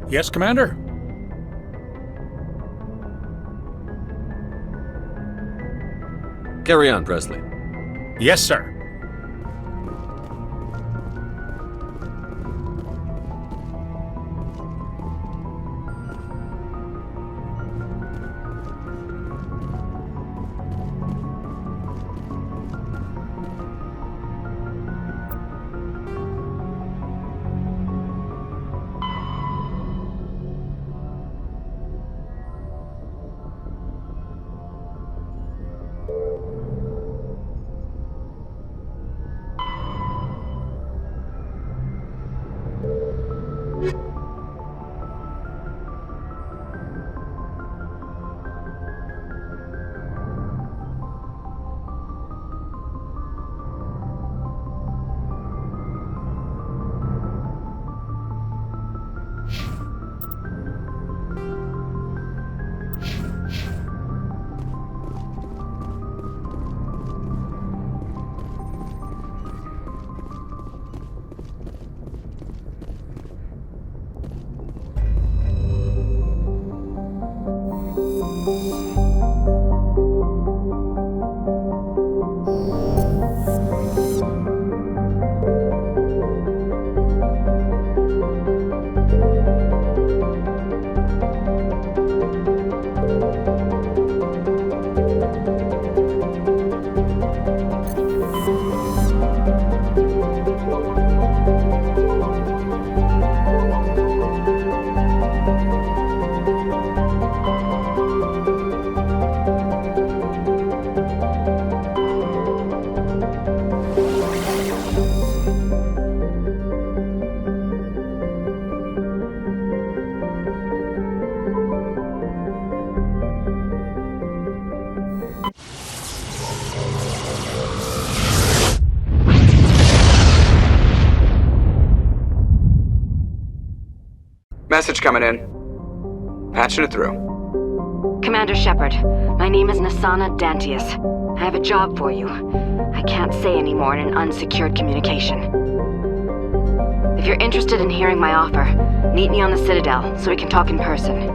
Yes, Commander? Carry on, Presley. Yes, sir. Message coming in. Patching it through. Commander Shepard, my name is Nasana Dantius. I have a job for you. I can't say any more in an unsecured communication. If you're interested in hearing my offer, meet me on the Citadel so we can talk in person.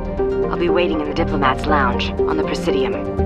I'll be waiting in the Diplomat's Lounge on the Presidium.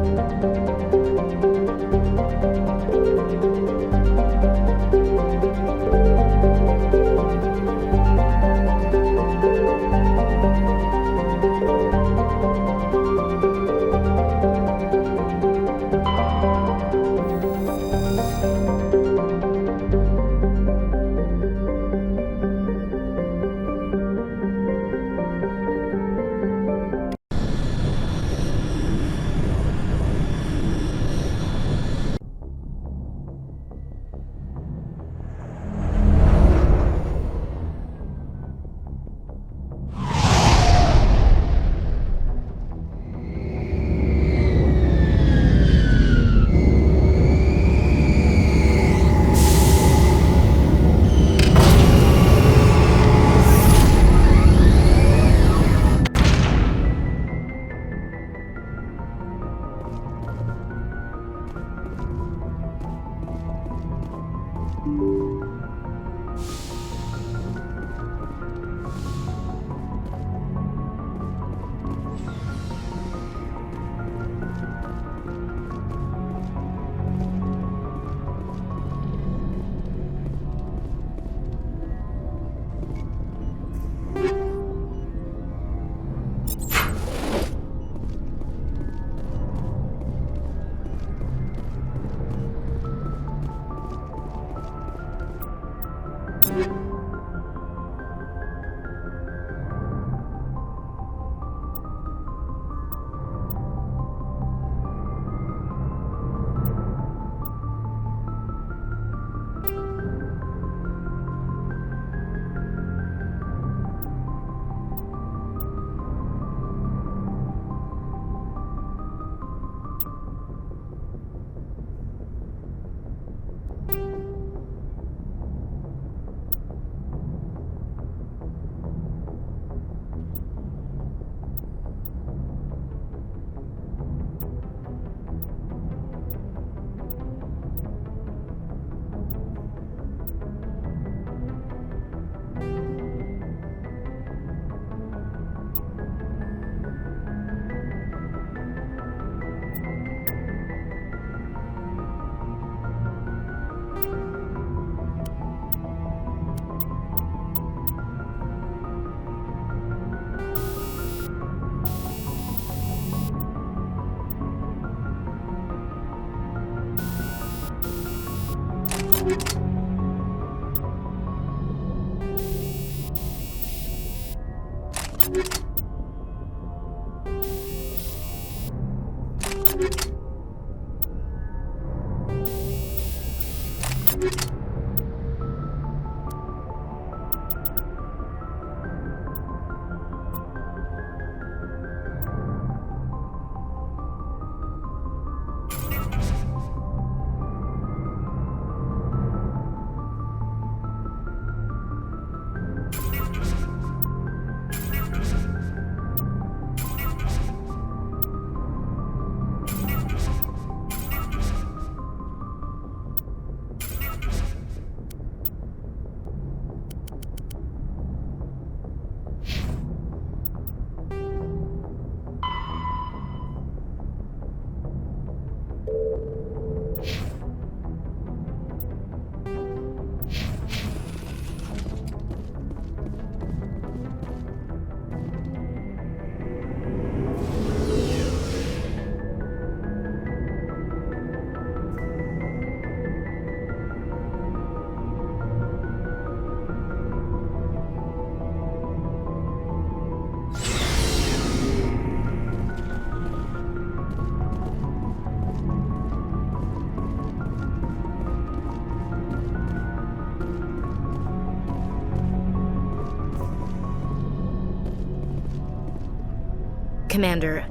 Commander,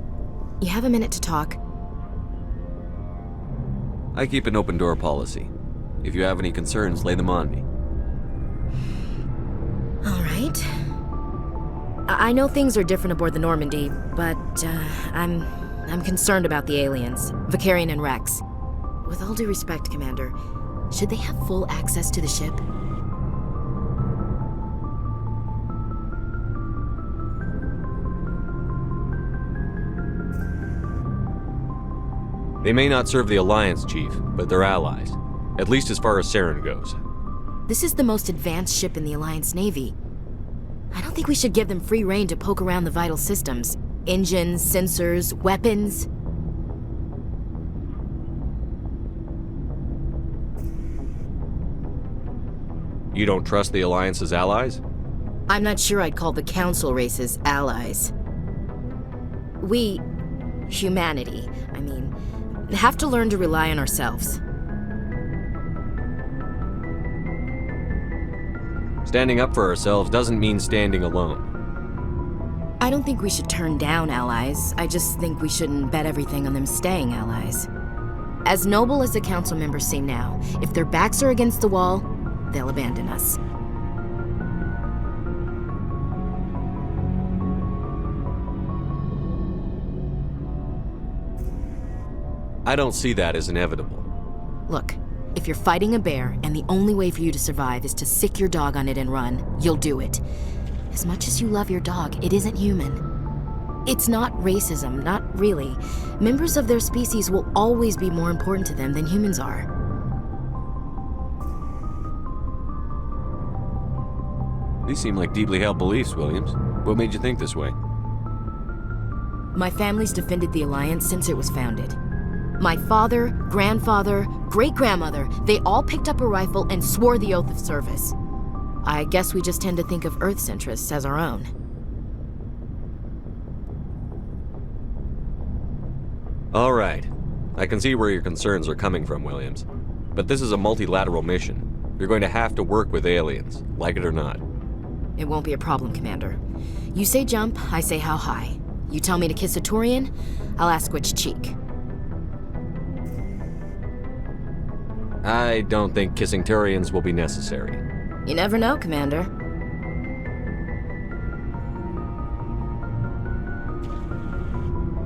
you have a minute to talk? I keep an open door policy. If you have any concerns, lay them on me. All right. I know things are different aboard the Normandy, but I'm concerned about the aliens, Vicarian and Rex. With all due respect, Commander, should they have full access to the ship? They may not serve the Alliance, Chief, but they're allies. At least as far as Saren goes. This is the most advanced ship in the Alliance Navy. I don't think we should give them free rein to poke around the vital systems. Engines, sensors, weapons. You don't trust the Alliance's allies? I'm not sure I'd call the Council races allies. We, humanity, have to learn to rely on ourselves. Standing up for ourselves doesn't mean standing alone. I don't think we should turn down allies. I just think we shouldn't bet everything on them staying allies. As noble as the Council members seem now, if their backs are against the wall, they'll abandon us. I don't see that as inevitable. Look, if you're fighting a bear and the only way for you to survive is to sick your dog on it and run, you'll do it. As much as you love your dog, it isn't human. It's not racism, not really. Members of their species will always be more important to them than humans are. These seem like deeply held beliefs, Williams. What made you think this way? My family's defended the Alliance since it was founded. My father, grandfather, great-grandmother, they all picked up a rifle and swore the oath of service. I guess we just tend to think of Earth's interests as our own. All right. I can see where your concerns are coming from, Williams. But this is a multilateral mission. You're going to have to work with aliens, like it or not. It won't be a problem, Commander. You say jump, I say how high. You tell me to kiss a Turian, I'll ask which cheek. I don't think kissing Turians will be necessary. You never know, Commander.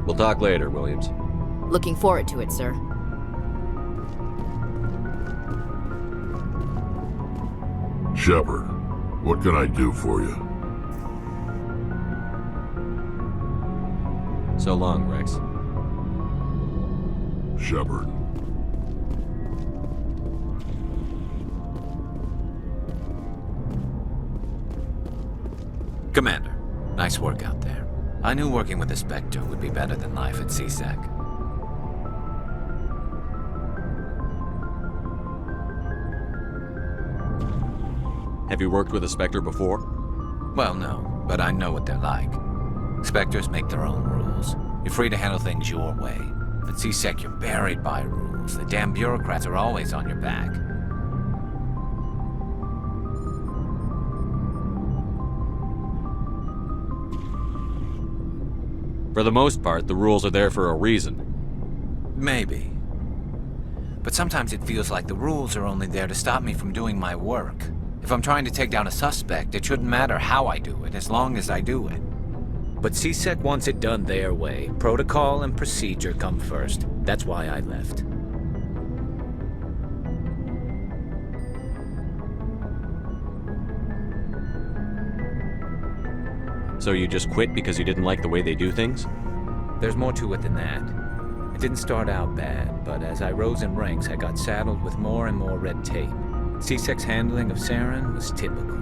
We'll talk later, Williams. Looking forward to it, sir. Shepard, what can I do for you? So long, Rex. Shepard. Commander, nice work out there. I knew working with the Spectre would be better than life at CSEC. Have you worked with a Spectre before? Well, no. but I know what they're like. Spectres make their own rules. You're free to handle things your way. At CSEC, you're buried by rules. The damn bureaucrats are always on your back. For the most part, the rules are there for a reason. Maybe. But sometimes it feels like the rules are only there to stop me from doing my work. If I'm trying to take down a suspect, it shouldn't matter how I do it, as long as I do it. But CSEC wants it done their way. Protocol and procedure come first. That's why I left. So you just quit because you didn't like the way they do things? There's more to it than that. It didn't start out bad, but as I rose in ranks, I got saddled with more and more red tape. CSEC's handling of Saren was typical.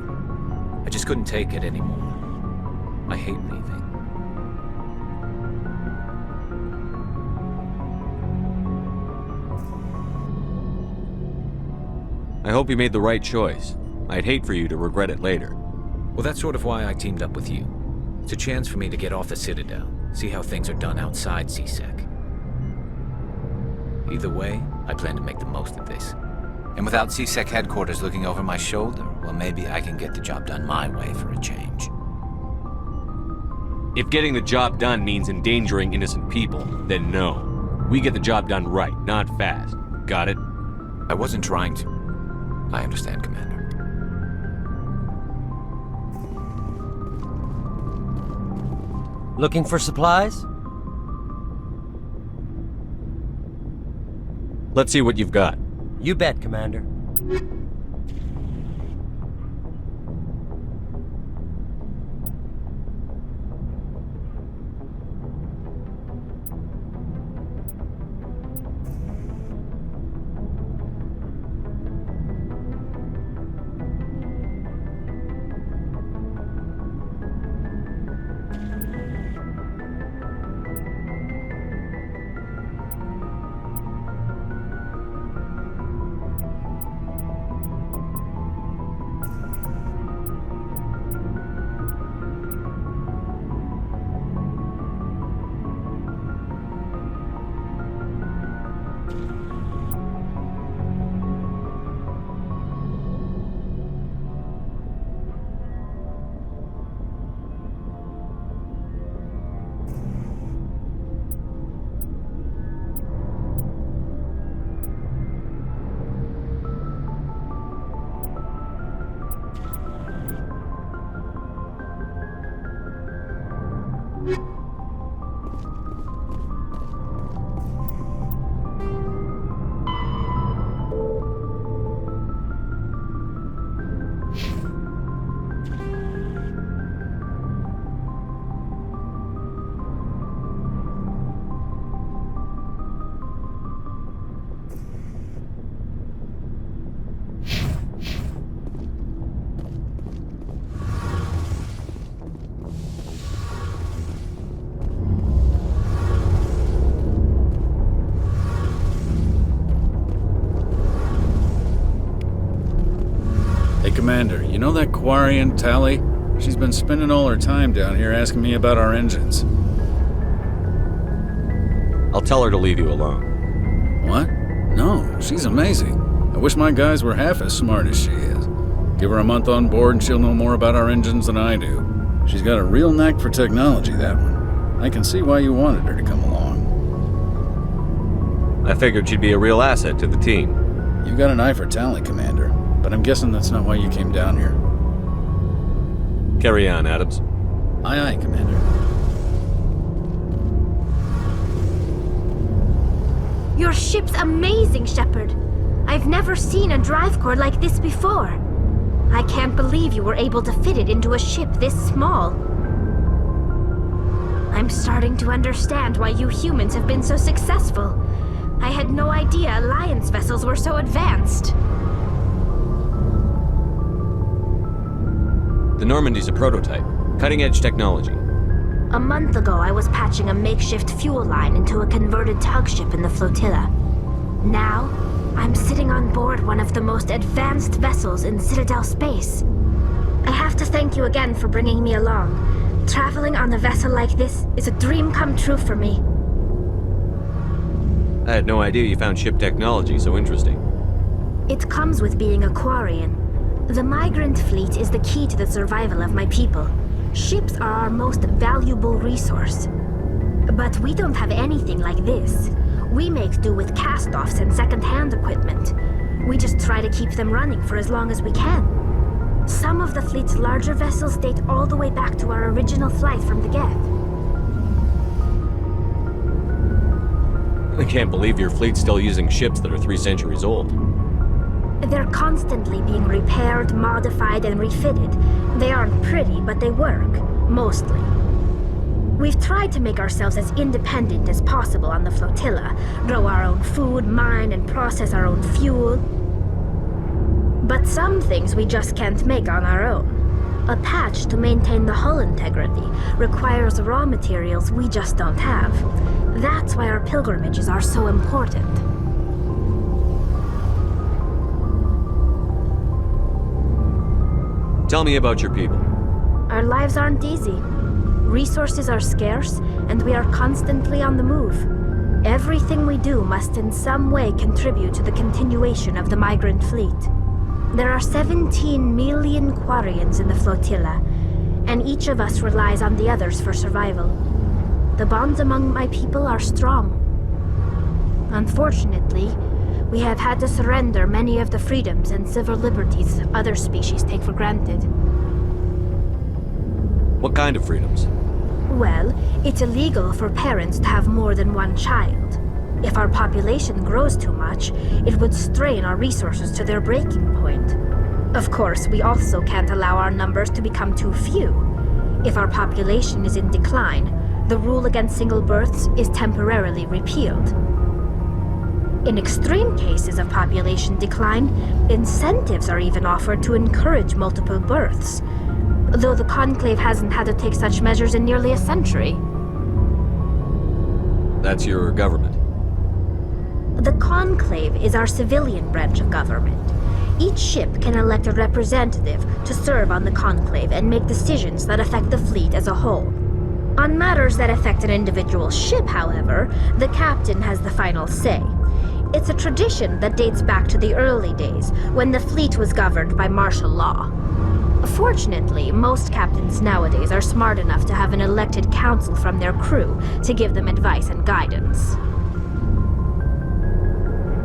I just couldn't take it anymore. I hate leaving. I hope you made the right choice. I'd hate for you to regret it later. Well, that's sort of why I teamed up with you. It's a chance for me to get off the Citadel, see how things are done outside CSEC. Either way, I plan to make the most of this. And without CSEC headquarters looking over my shoulder, well, maybe I can get the job done my way for a change. If getting the job done means endangering innocent people, then no. We get the job done right, not fast. Got it? I wasn't trying to. I understand, Commander. Looking for supplies? Let's see what you've got. You bet, Commander. Commander, you know that Quarian, Tally? She's been spending all her time down here asking me about our engines. I'll tell her to leave you alone. What? No, she's amazing. I wish my guys were half as smart as she is. Give her a month on board and she'll know more about our engines than I do. She's got a real knack for technology, that one. I can see why you wanted her to come along. I figured she'd be a real asset to the team. You got an eye for talent, Commander. But I'm guessing that's not why you came down here. Carry on, Adams. Aye, aye, Commander. Your ship's amazing, Shepard. I've never seen a drive core like this before. I can't believe you were able to fit it into a ship this small. I'm starting to understand why you humans have been so successful. I had no idea Alliance vessels were so advanced. The Normandy's a prototype. Cutting-edge technology. A month ago, I was patching a makeshift fuel line into a converted tug ship in the flotilla. Now, I'm sitting on board one of the most advanced vessels in Citadel space. I have to thank you again for bringing me along. Traveling on a vessel like this is a dream come true for me. I had no idea you found ship technology so interesting. It comes with being a Quarian. The migrant fleet is the key to the survival of my people. Ships are our most valuable resource. But we don't have anything like this. We make do with cast-offs and second-hand equipment. We just try to keep them running for as long as we can. Some of the fleet's larger vessels date all the way back to our original flight from the Geth. I can't believe your fleet's still using ships that are 3 centuries old. They're constantly being repaired, modified, and refitted. They aren't pretty, but they work. Mostly. We've tried to make ourselves as independent as possible on the flotilla, grow our own food, mine, and process our own fuel. But some things we just can't make on our own. A patch to maintain the hull integrity requires raw materials we just don't have. That's why our pilgrimages are so important. Tell me about your people. Our lives aren't easy. Resources are scarce, and we are constantly on the move. Everything we do must in some way contribute to the continuation of the migrant fleet. There are 17 million Quarians in the flotilla, and each of us relies on the others for survival. The bonds among my people are strong. Unfortunately, we have had to surrender many of the freedoms and civil liberties other species take for granted. What kind of freedoms? Well, it's illegal for parents to have more than one child. If our population grows too much, it would strain our resources to their breaking point. Of course, we also can't allow our numbers to become too few. If our population is in decline, the rule against single births is temporarily repealed. In extreme cases of population decline, incentives are even offered to encourage multiple births, though the Conclave hasn't had to take such measures in nearly a century. That's your government. The Conclave is our civilian branch of government. Each ship can elect a representative to serve on the Conclave and make decisions that affect the fleet as a whole. On matters that affect an individual ship, however, the captain has the final say. It's a tradition that dates back to the early days, when the fleet was governed by martial law. Fortunately, most captains nowadays are smart enough to have an elected council from their crew to give them advice and guidance.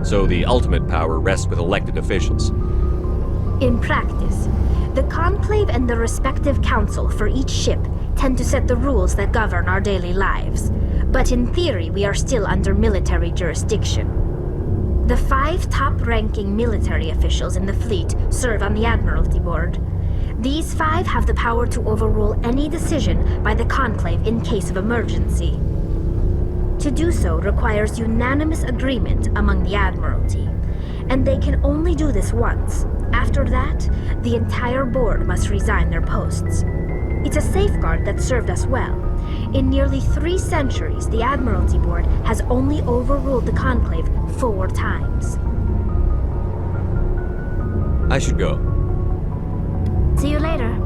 So the ultimate power rests with elected officials. In practice, the Conclave and the respective council for each ship tend to set the rules that govern our daily lives. But in theory, we are still under military jurisdiction. The 5 top-ranking military officials in the fleet serve on the Admiralty Board. These 5 have the power to overrule any decision by the Conclave in case of emergency. To do so requires unanimous agreement among the Admiralty, and they can only do this once. After that, the entire board must resign their posts. It's a safeguard that served us well. In nearly 3 centuries, the Admiralty Board has only overruled the Conclave 4 times. I should go. See you later.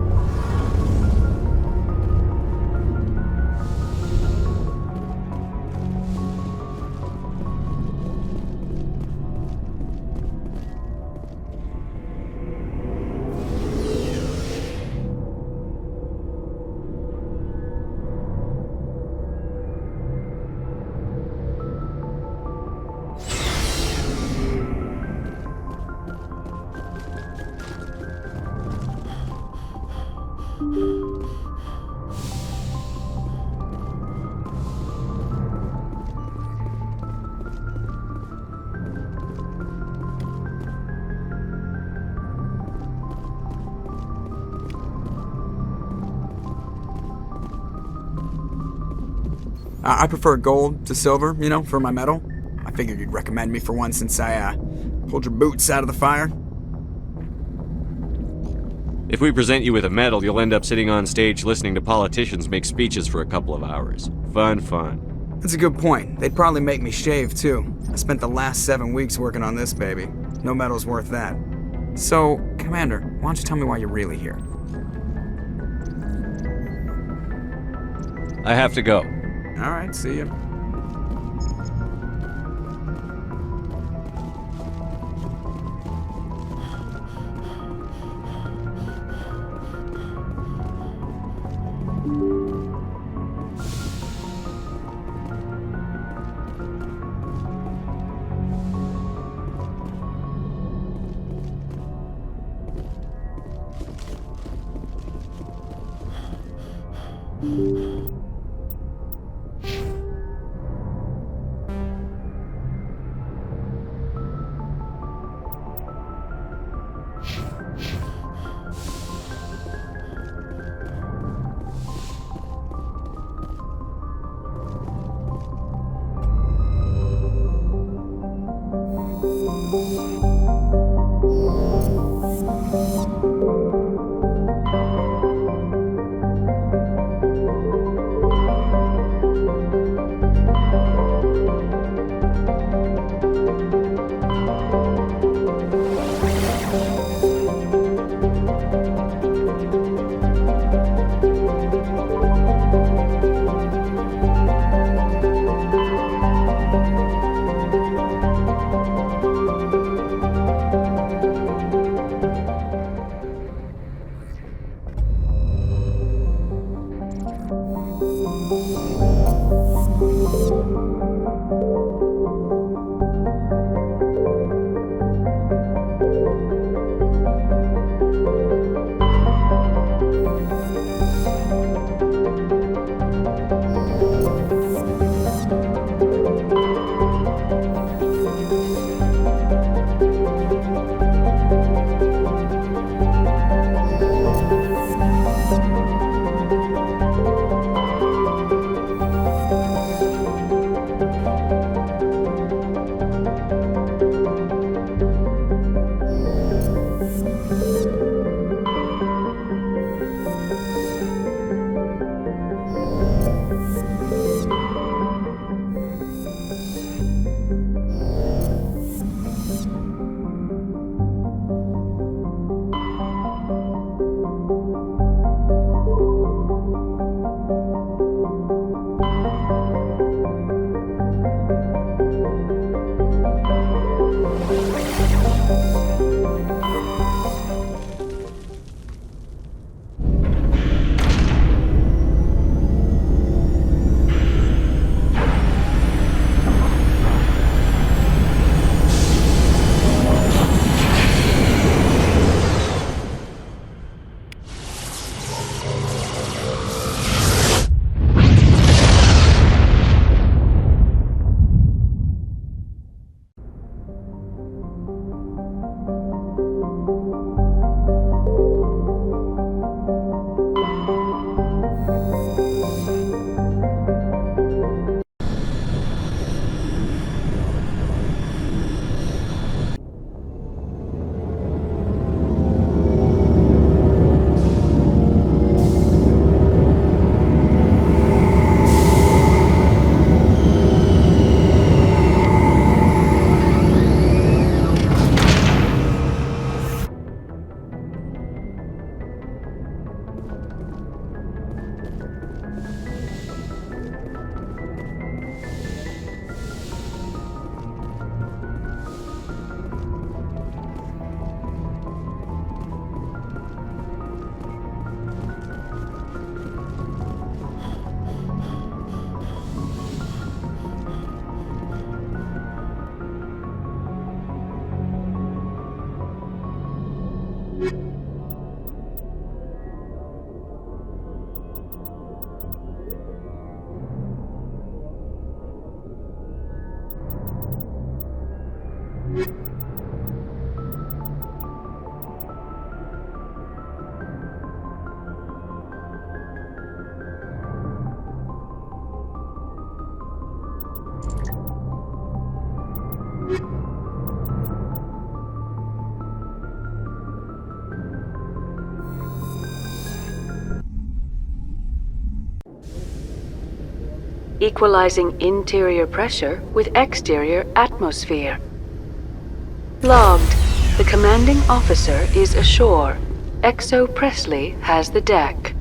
I prefer gold to silver, for my medal. I figured you'd recommend me for one since I, pulled your boots out of the fire. If we present you with a medal, you'll end up sitting on stage listening to politicians make speeches for a couple of hours. Fun. That's a good point. They'd probably make me shave, too. I spent the last 7 weeks working on this baby. No medal's worth that. So, Commander, why don't you tell me why you're really here? I have to go. Alright, see ya. Equalizing interior pressure with exterior atmosphere. Logged. The commanding officer is ashore. XO Presley has the deck.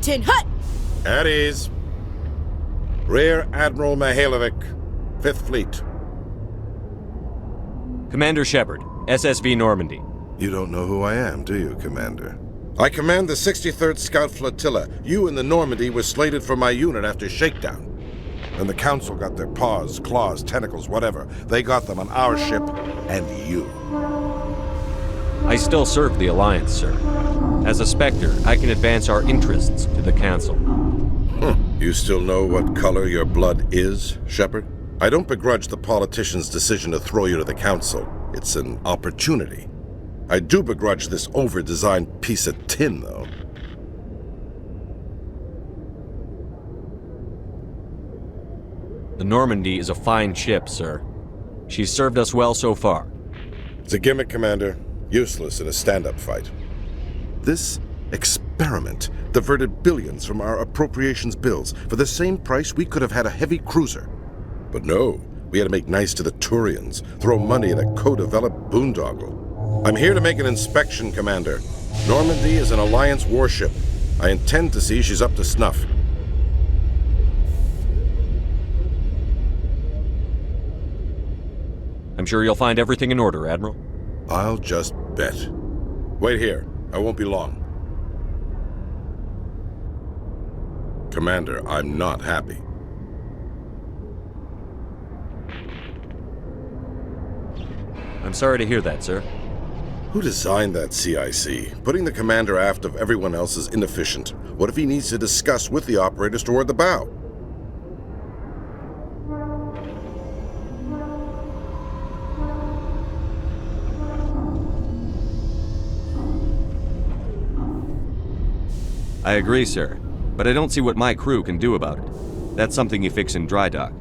Captain, hut! At ease. Rear Admiral Mihailovic, 5th Fleet. Commander Shepard, SSV Normandy. You don't know who I am, do you, Commander? I command the 63rd Scout Flotilla. You and the Normandy were slated for my unit after shakedown. And the Council got their paws, claws, tentacles, whatever. They got them on our ship, and you. I still serve the Alliance, sir. As a Spectre, I can advance our interests to the Council. You still know what color your blood is, Shepard? I don't begrudge the politician's decision to throw you to the Council. It's an opportunity. I do begrudge this over-designed piece of tin, though. The Normandy is a fine ship, sir. She's served us well so far. It's a gimmick, Commander. Useless in a stand-up fight. This experiment diverted billions from our appropriations bills. For the same price, we could have had a heavy cruiser. But no, we had to make nice to the Turians, throw money at a co-developed boondoggle. I'm here to make an inspection, Commander. Normandy is an Alliance warship. I intend to see she's up to snuff. I'm sure you'll find everything in order, Admiral. I'll just bet. Wait here. I won't be long. Commander, I'm not happy. I'm sorry to hear that, sir. Who designed that CIC? Putting the commander aft of everyone else is inefficient. What if he needs to discuss with the operators toward the bow? I agree, sir. But I don't see what my crew can do about it. That's something you fix in dry dock.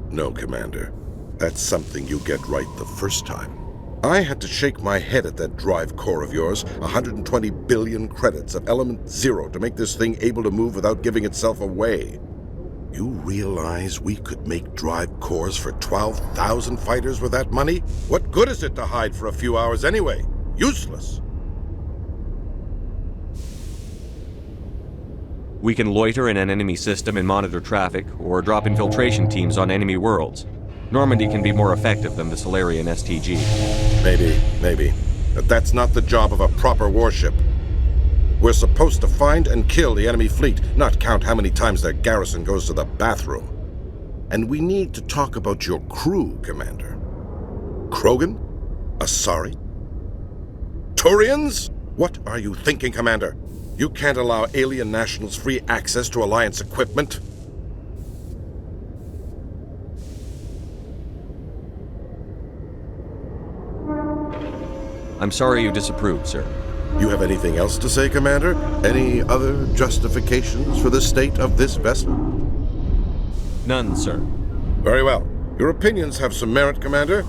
No, Commander. That's something you get right the first time. I had to shake my head at that drive core of yours, 120 billion credits of element 0 to make this thing able to move without giving itself away. You realize we could make drive cores for 12,000 fighters with that money? What good is it to hide for a few hours anyway? Useless. We can loiter in an enemy system and monitor traffic, or drop infiltration teams on enemy worlds. Normandy can be more effective than the Solarian STG. Maybe. But that's not the job of a proper warship. We're supposed to find and kill the enemy fleet, not count how many times their garrison goes to the bathroom. And we need to talk about your crew, Commander. Krogan? Asari? Turians? What are you thinking, Commander? You can't allow alien nationals free access to Alliance equipment. I'm sorry you disapproved, sir. You have anything else to say, Commander? Any other justifications for the state of this vessel? None, sir. Very well. Your opinions have some merit, Commander.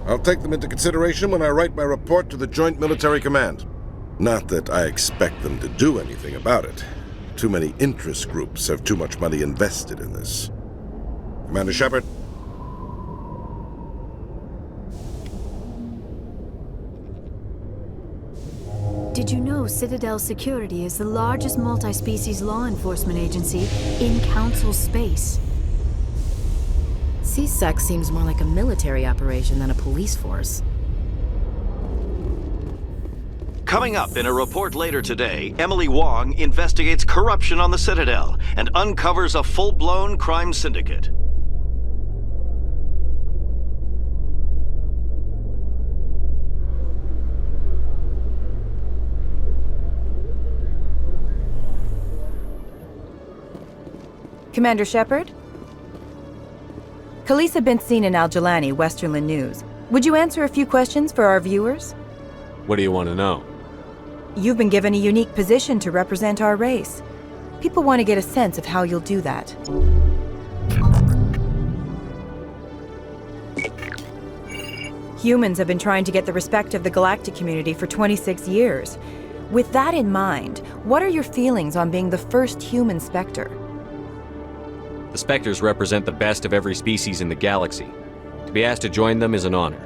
I'll take them into consideration when I write my report to the Joint Military Command. Not that I expect them to do anything about it. Too many interest groups have too much money invested in this. Commander Shepard? Did you know Citadel Security is the largest multi-species law enforcement agency in Council space? C-Sec seems more like a military operation than a police force. Coming up in a report later today, Emily Wong investigates corruption on the Citadel and uncovers a full-blown crime syndicate. Commander Shepard? Khaleesa been seen in Al-Jalani, Westerland News. Would you answer a few questions for our viewers? What do you want to know? You've been given a unique position to represent our race. People want to get a sense of how you'll do that. Humans have been trying to get the respect of the galactic community for 26 years. With that in mind, what are your feelings on being the first human Spectre? The Spectres represent the best of every species in the galaxy. To be asked to join them is an honor.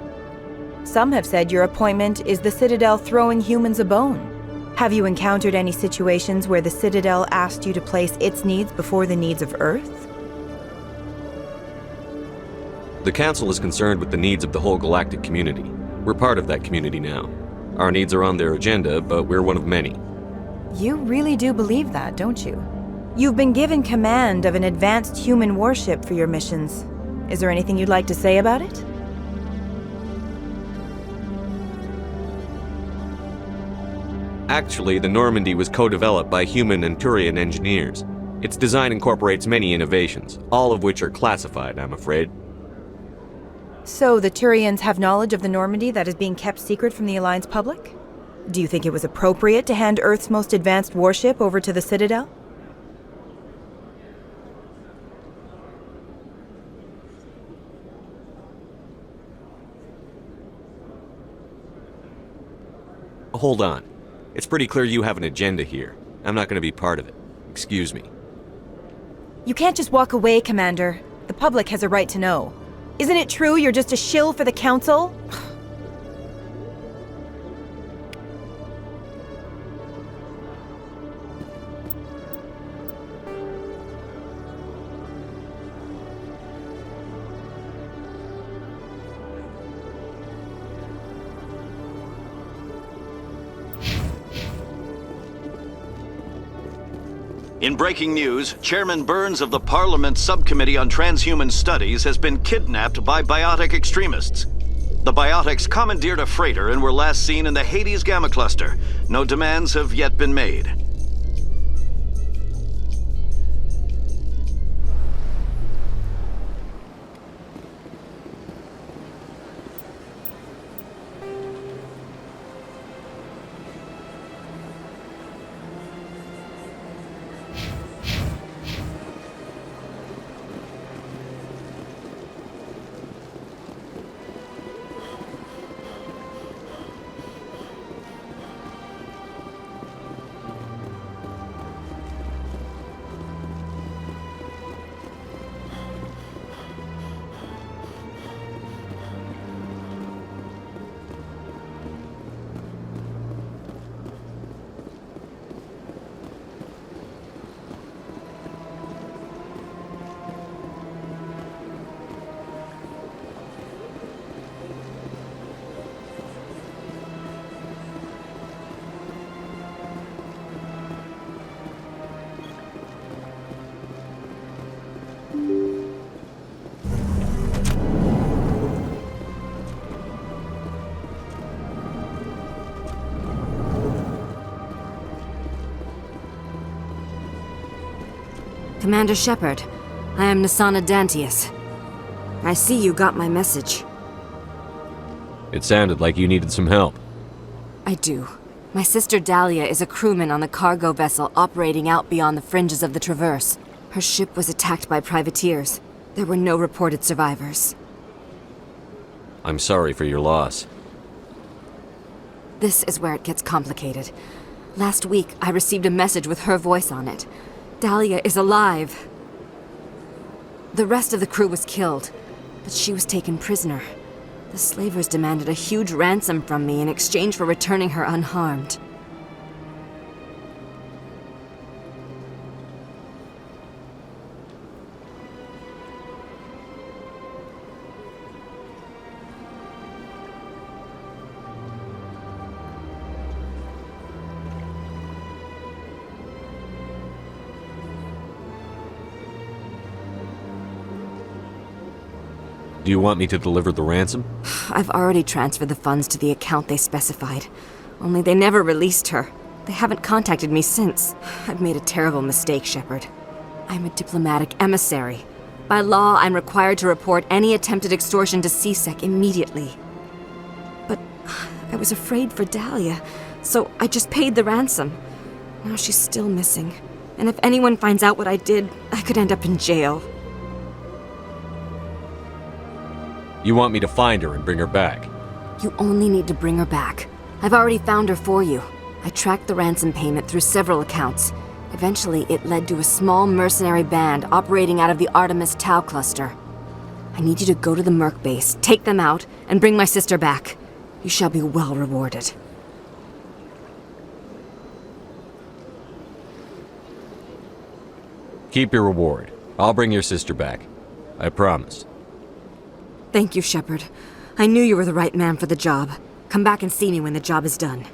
Some have said your appointment is the Citadel throwing humans a bone. Have you encountered any situations where the Citadel asked you to place its needs before the needs of Earth? The Council is concerned with the needs of the whole galactic community. We're part of that community now. Our needs are on their agenda, but we're one of many. You really do believe that, don't you? You've been given command of an advanced human warship for your missions. Is there anything you'd like to say about it? Actually, the Normandy was co-developed by human and Turian engineers. Its design incorporates many innovations, all of which are classified, I'm afraid. So the Turians have knowledge of the Normandy that is being kept secret from the Alliance public? Do you think it was appropriate to hand Earth's most advanced warship over to the Citadel? Hold on. It's pretty clear you have an agenda here. I'm not going to be part of it. Excuse me. You can't just walk away, Commander. The public has a right to know. Isn't it true you're just a shill for the Council? In breaking news, Chairman Burns of the Parliament Subcommittee on Transhuman Studies has been kidnapped by biotic extremists. The biotics commandeered a freighter and were last seen in the Hades Gamma Cluster. No demands have yet been made. Commander Shepard, I am Nasana Dantius. I see you got my message. It sounded like you needed some help. I do. My sister Dahlia is a crewman on the cargo vessel operating out beyond the fringes of the Traverse. Her ship was attacked by privateers. There were no reported survivors. I'm sorry for your loss. This is where it gets complicated. Last week, I received a message with her voice on it. Dahlia is alive. The rest of the crew was killed, but she was taken prisoner. The slavers demanded a huge ransom from me in exchange for returning her unharmed. Do you want me to deliver the ransom? I've already transferred the funds to the account they specified. Only they never released her. They haven't contacted me since. I've made a terrible mistake, Shepard. I'm a diplomatic emissary. By law, I'm required to report any attempted extortion to CSEC immediately. But I was afraid for Dahlia, so I just paid the ransom. Now she's still missing. And if anyone finds out what I did, I could end up in jail. You want me to find her and bring her back? You only need to bring her back. I've already found her for you. I tracked the ransom payment through several accounts. Eventually, it led to a small mercenary band operating out of the Artemis Tau cluster. I need you to go to the Merc base, take them out, and bring my sister back. You shall be well rewarded. Keep your reward. I'll bring your sister back. I promise. Thank you, Shepard. I knew you were the right man for the job. Come back and see me when the job is done.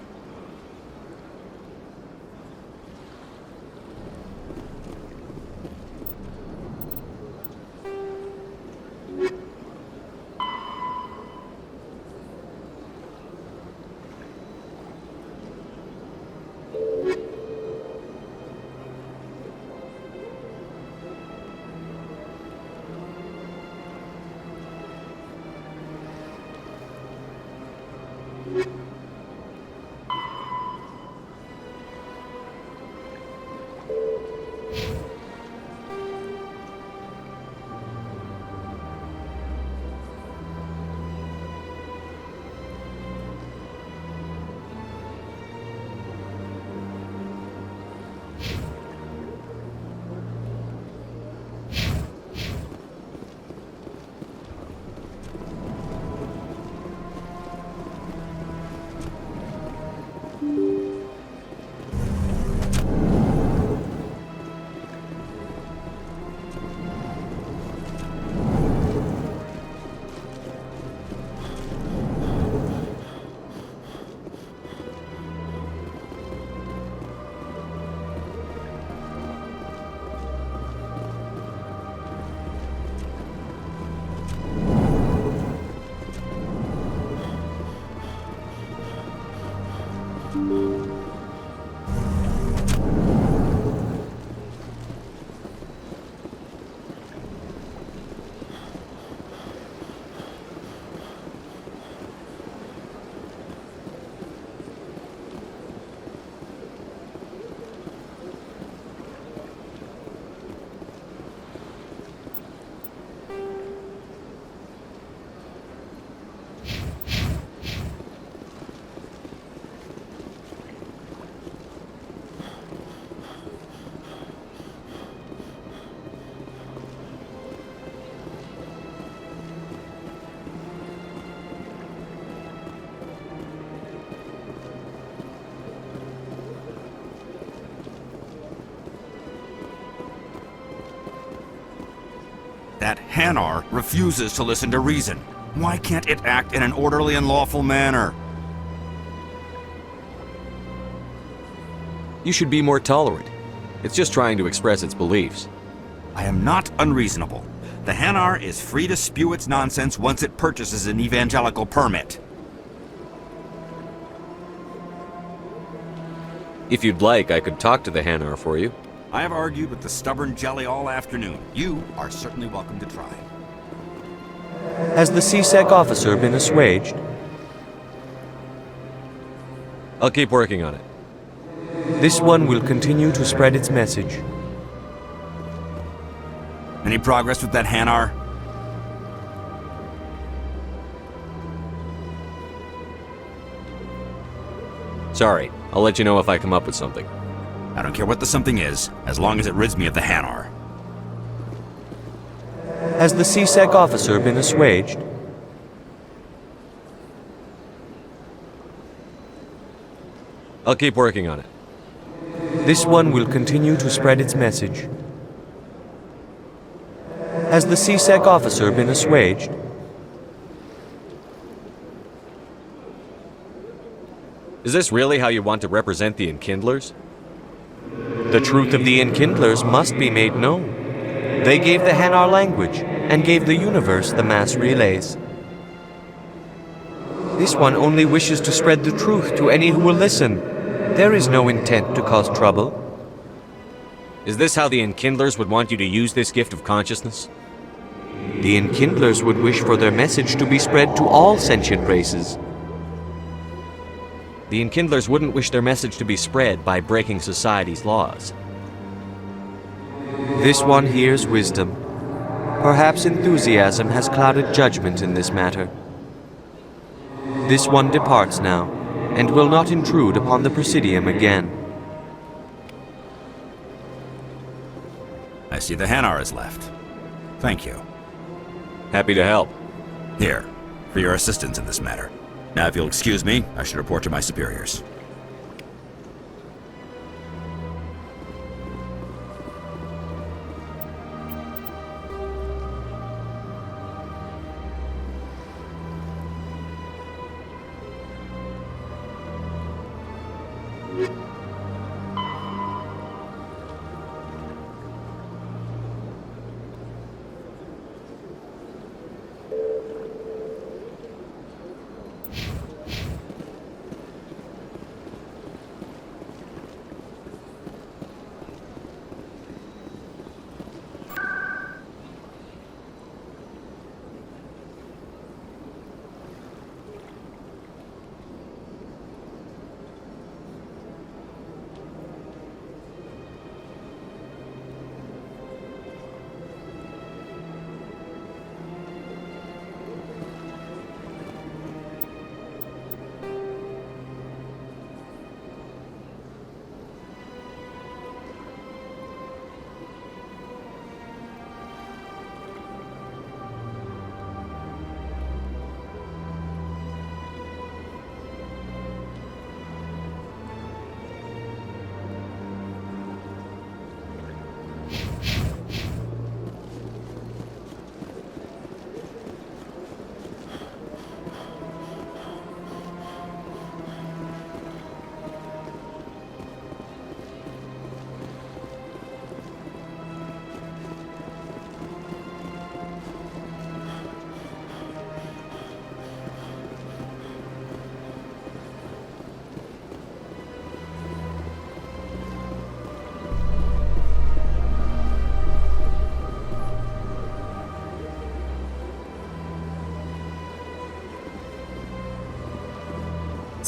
That Hanar refuses to listen to reason. Why can't it act in an orderly and lawful manner? You should be more tolerant. It's just trying to express its beliefs. I am not unreasonable. The Hanar is free to spew its nonsense once it purchases an evangelical permit. If you'd like, I could talk to the Hanar for you. I have argued with the stubborn jelly all afternoon. You are certainly welcome to try. Has the CSEC officer been assuaged? I'll keep working on it. This one will continue to spread its message. Any progress with that Hanar? Sorry, I'll let you know if I come up with something. I don't care what the something is, as long as it rids me of the Hanar. Has the CSEC officer been assuaged? I'll keep working on it. This one will continue to spread its message. Has the CSEC officer been assuaged? Is this really how you want to represent the Enkindlers? The truth of the Enkindlers must be made known. They gave the Hanar language, and gave the universe the mass relays. This one only wishes to spread the truth to any who will listen. There is no intent to cause trouble. Is this how the Enkindlers would want you to use this gift of consciousness? The Enkindlers would wish for their message to be spread to all sentient races. The Enkindlers wouldn't wish their message to be spread by breaking society's laws. This one hears wisdom. Perhaps enthusiasm has clouded judgment in this matter. This one departs now, and will not intrude upon the Presidium again. I see the Hanar is left. Thank you. Happy to help. Here, for your assistance in this matter. Now, if you'll excuse me, I should report to my superiors.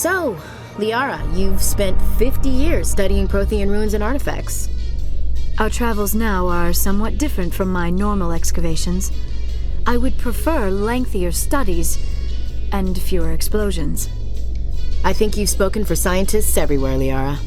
So, Liara, you've spent 50 years studying Prothean ruins and artifacts. Our travels now are somewhat different from my normal excavations. I would prefer lengthier studies and fewer explosions. I think you've spoken for scientists everywhere, Liara.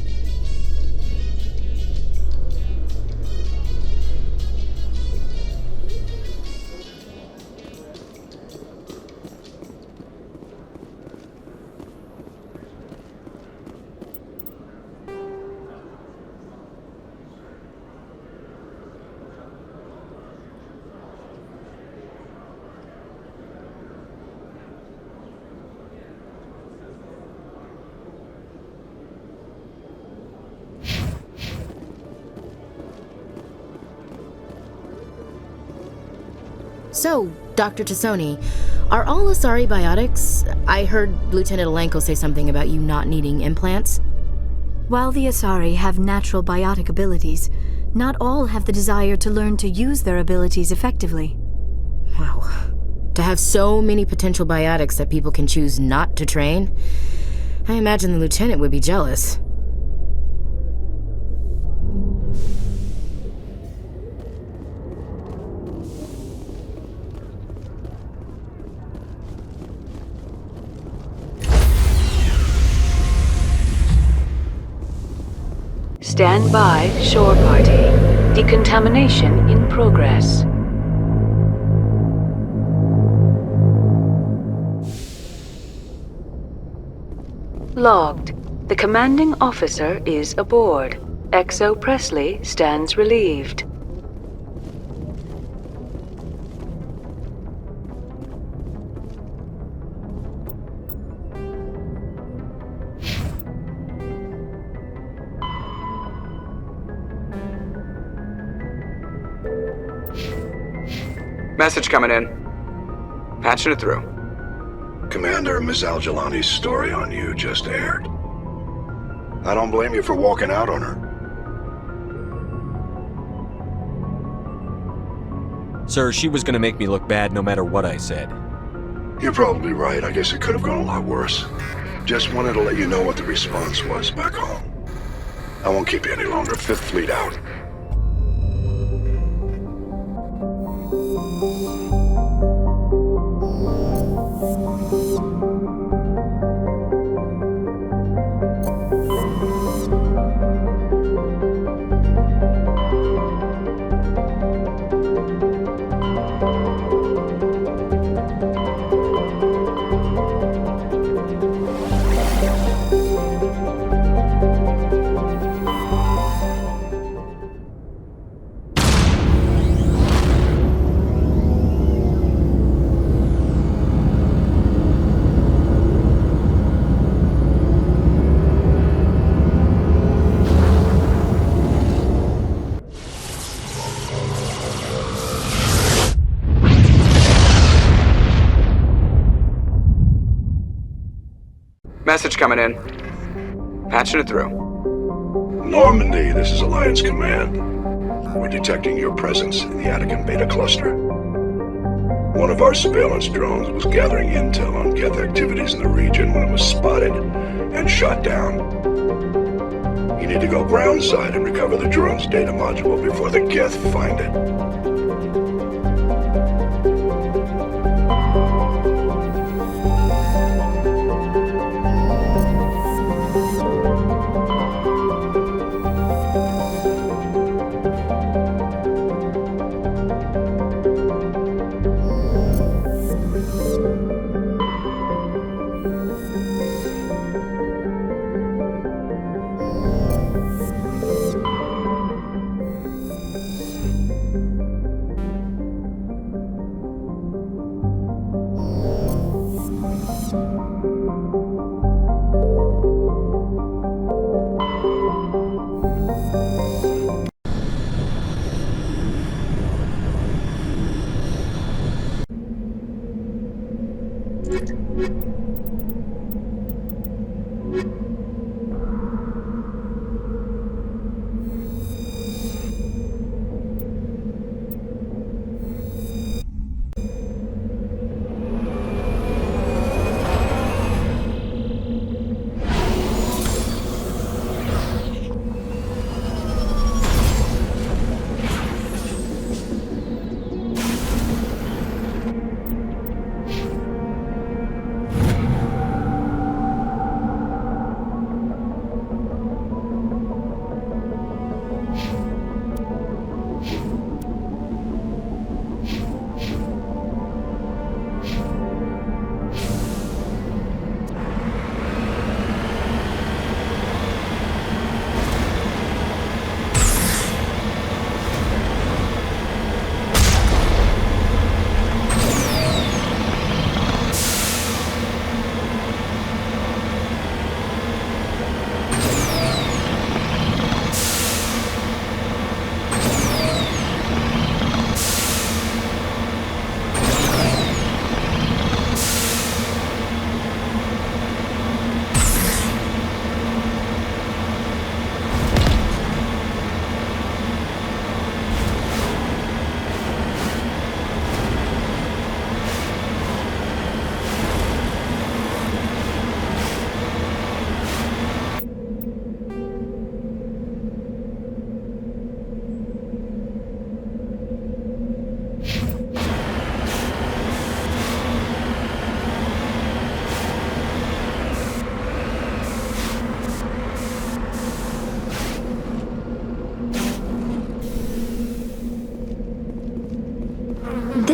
So, Dr. Tassoni, are all Asari biotics? I heard Lieutenant Alenko say something about you not needing implants. While the Asari have natural biotic abilities, not all have the desire to learn to use their abilities effectively. Wow. To have so many potential biotics that people can choose not to train, I imagine the Lieutenant would be jealous. Stand by, shore party. Decontamination in progress. Logged. The commanding officer is aboard. XO Presley stands relieved. Message coming in. Patching it through. Commander, Miss Al-Jalani's story on you just aired. I don't blame you for walking out on her. Sir, she was gonna make me look bad no matter what I said. You're probably right. I guess it could have gone a lot worse. Just wanted to let you know what the response was back home. I won't keep you any longer. Fifth Fleet out. Message coming in. Patching it through. Normandy, this is Alliance Command. We're detecting your presence in the Attican Beta Cluster. One of our surveillance drones was gathering intel on Geth activities in the region when it was spotted and shot down. You need to go groundside and recover the drone's data module before the Geth find it.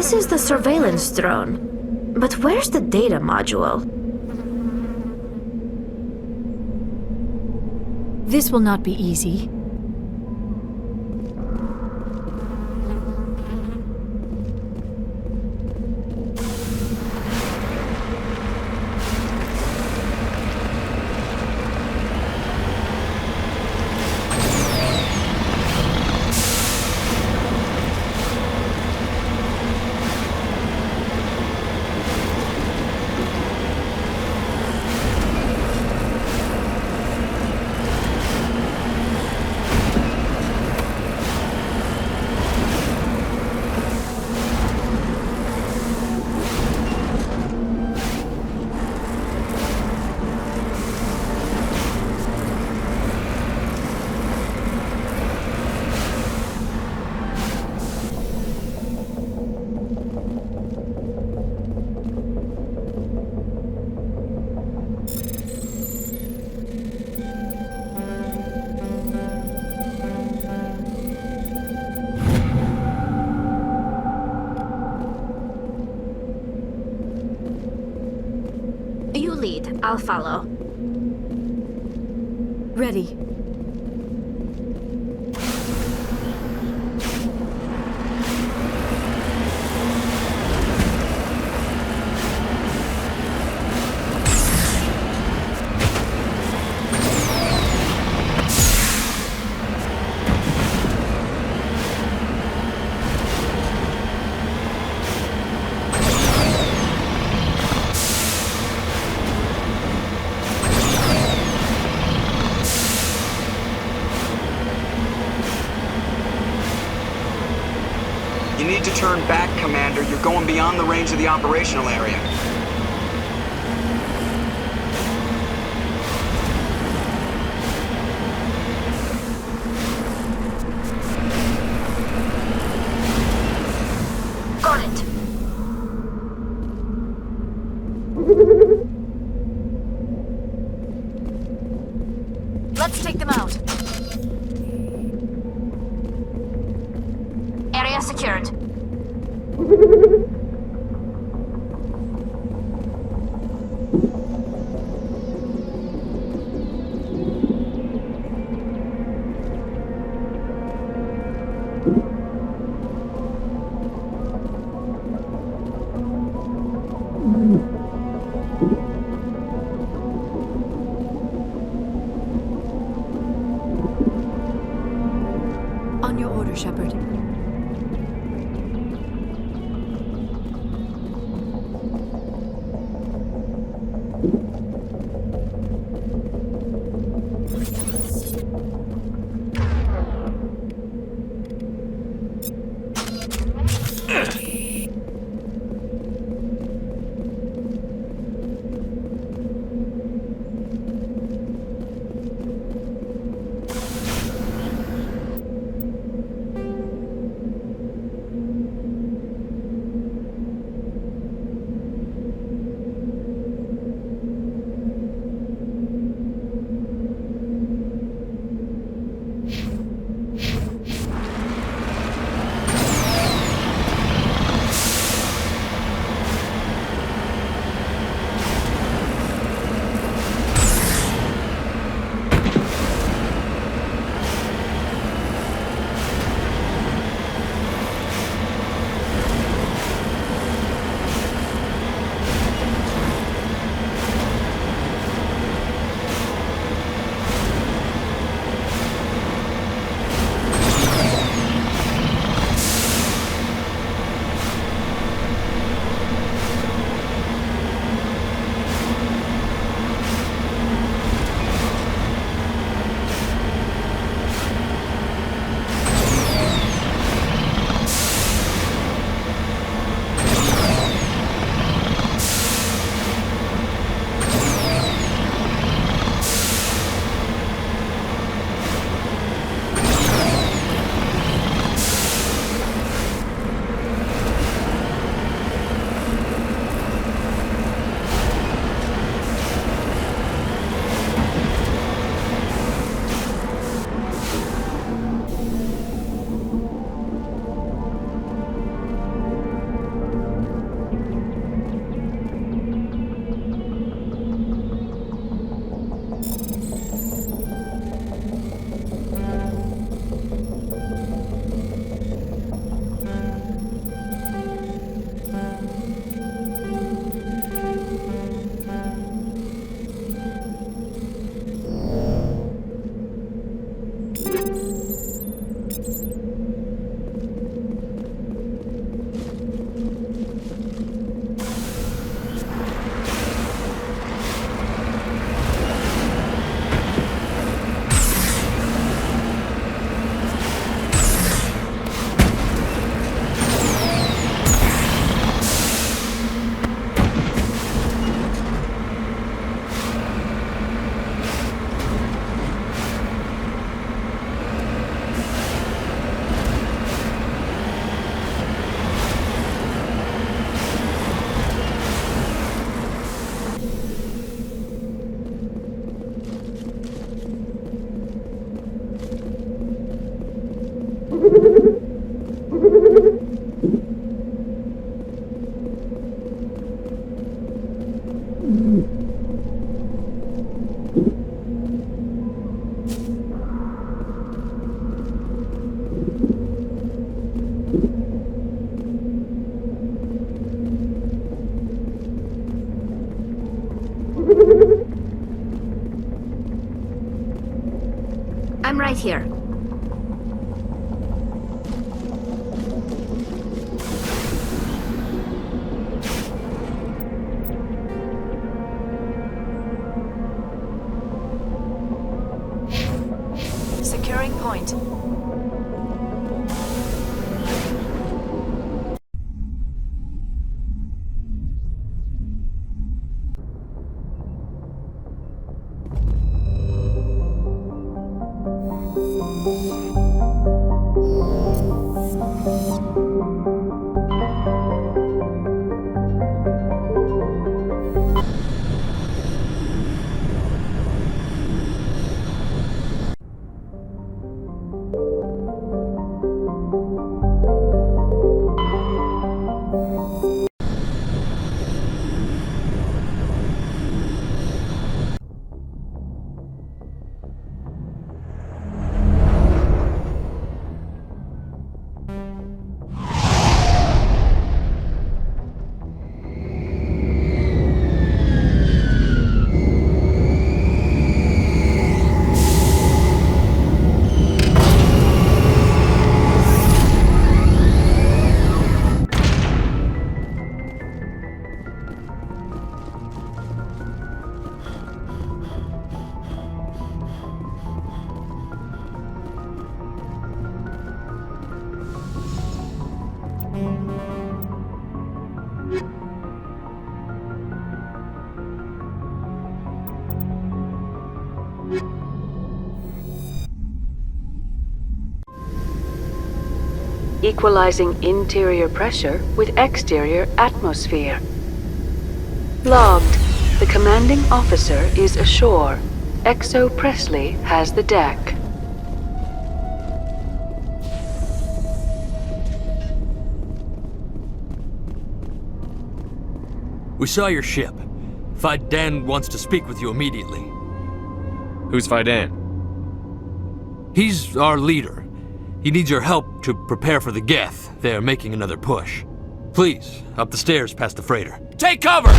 This is the surveillance drone. But where's the data module? This will not be easy. You lead. I'll follow. Ready. You need to turn back, Commander. You're going beyond the range of the operational area. Got it. Let's take them out. Area secured. On your order, Shepard. I'm right here. Securing point. Equalizing interior pressure with exterior atmosphere. Logged. The commanding officer is ashore. XO Presley has the deck. We saw your ship. Fidan wants to speak with you immediately. Who's Fidan? He's our leader. He needs your help to prepare for the Geth. They're making another push. Please, up the stairs past the freighter. Take cover!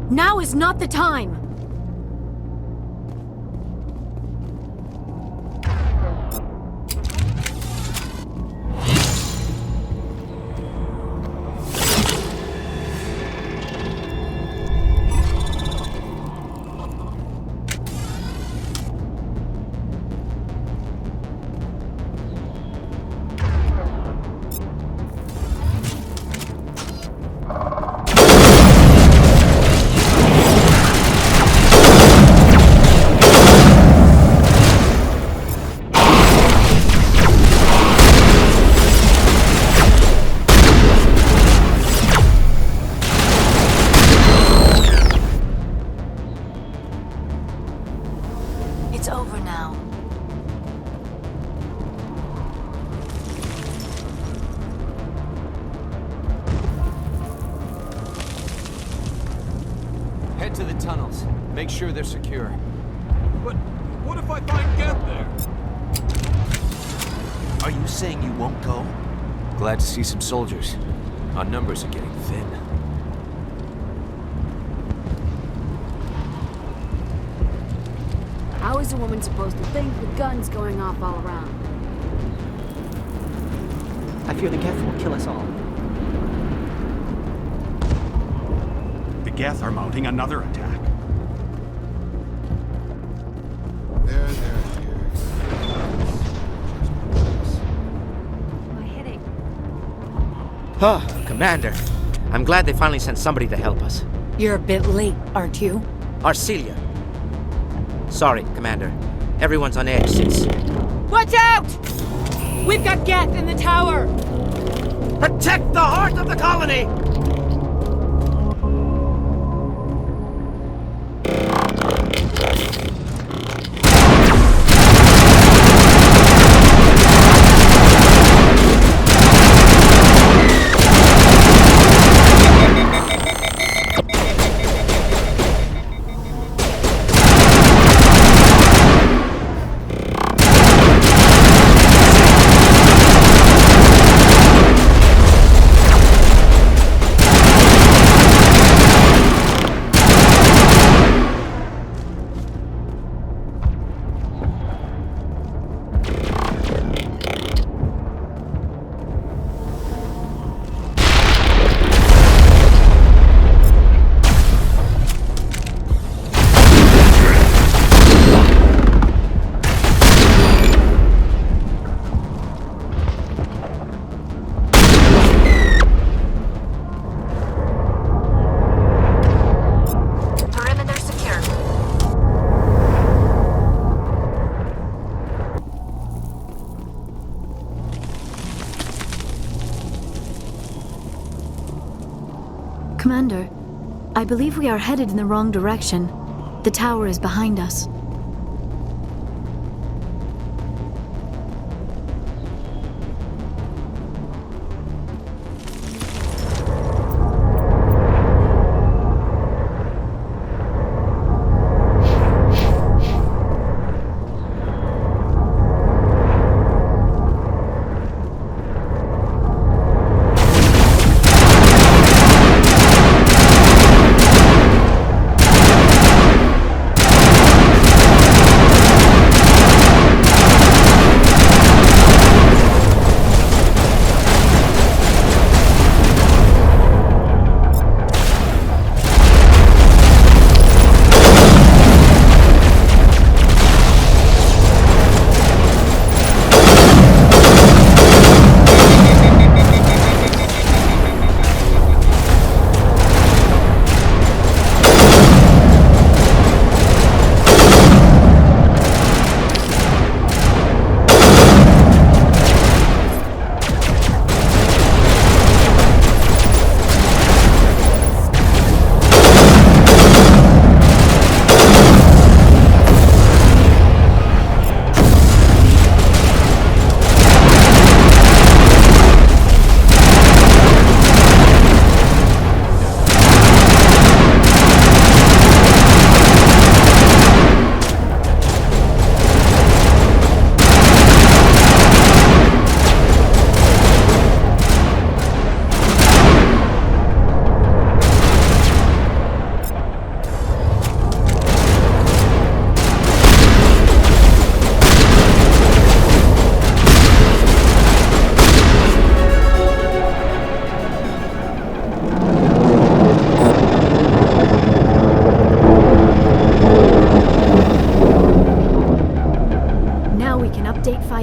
Now is not the time! Head to the tunnels. Make sure they're secure. But what if I find Geth there? Are you saying you won't go? Glad to see some soldiers. Our numbers are getting thin. How is a woman supposed to think with guns going off all around? I fear the Geth will kill us all. The Geth are mounting another attack. There. My headache. Huh, Commander. I'm glad they finally sent somebody to help us. You're a bit late, aren't you? Arcelia. Sorry, Commander. Everyone's on edge since... Watch out! We've got Geth in the tower! Protect the heart of the colony! Commander, I believe we are headed in the wrong direction. The tower is behind us.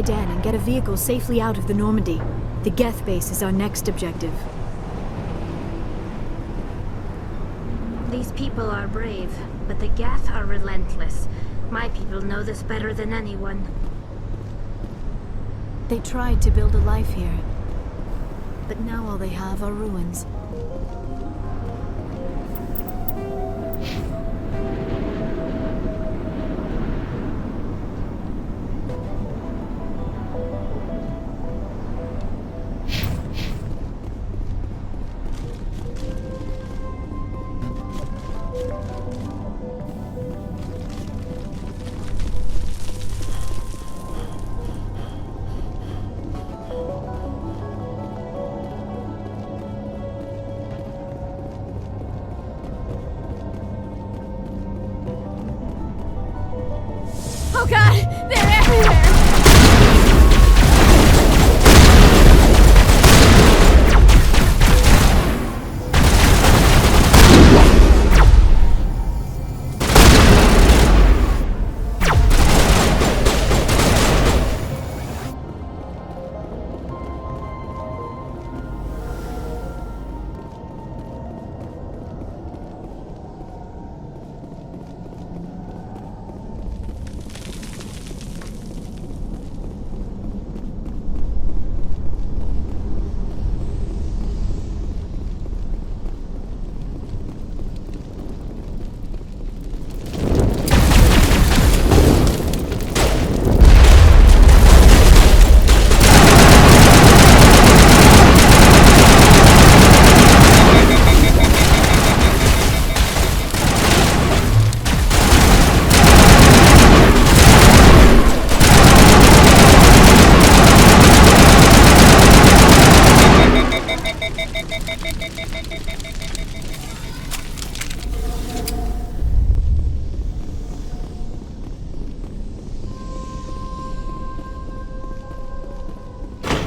And get a vehicle safely out of the Normandy. The Geth base is our next objective. These people are brave, but the Geth are relentless. My people know this better than anyone. They tried to build a life here, but now all they have are ruins. Oh god! They're everywhere!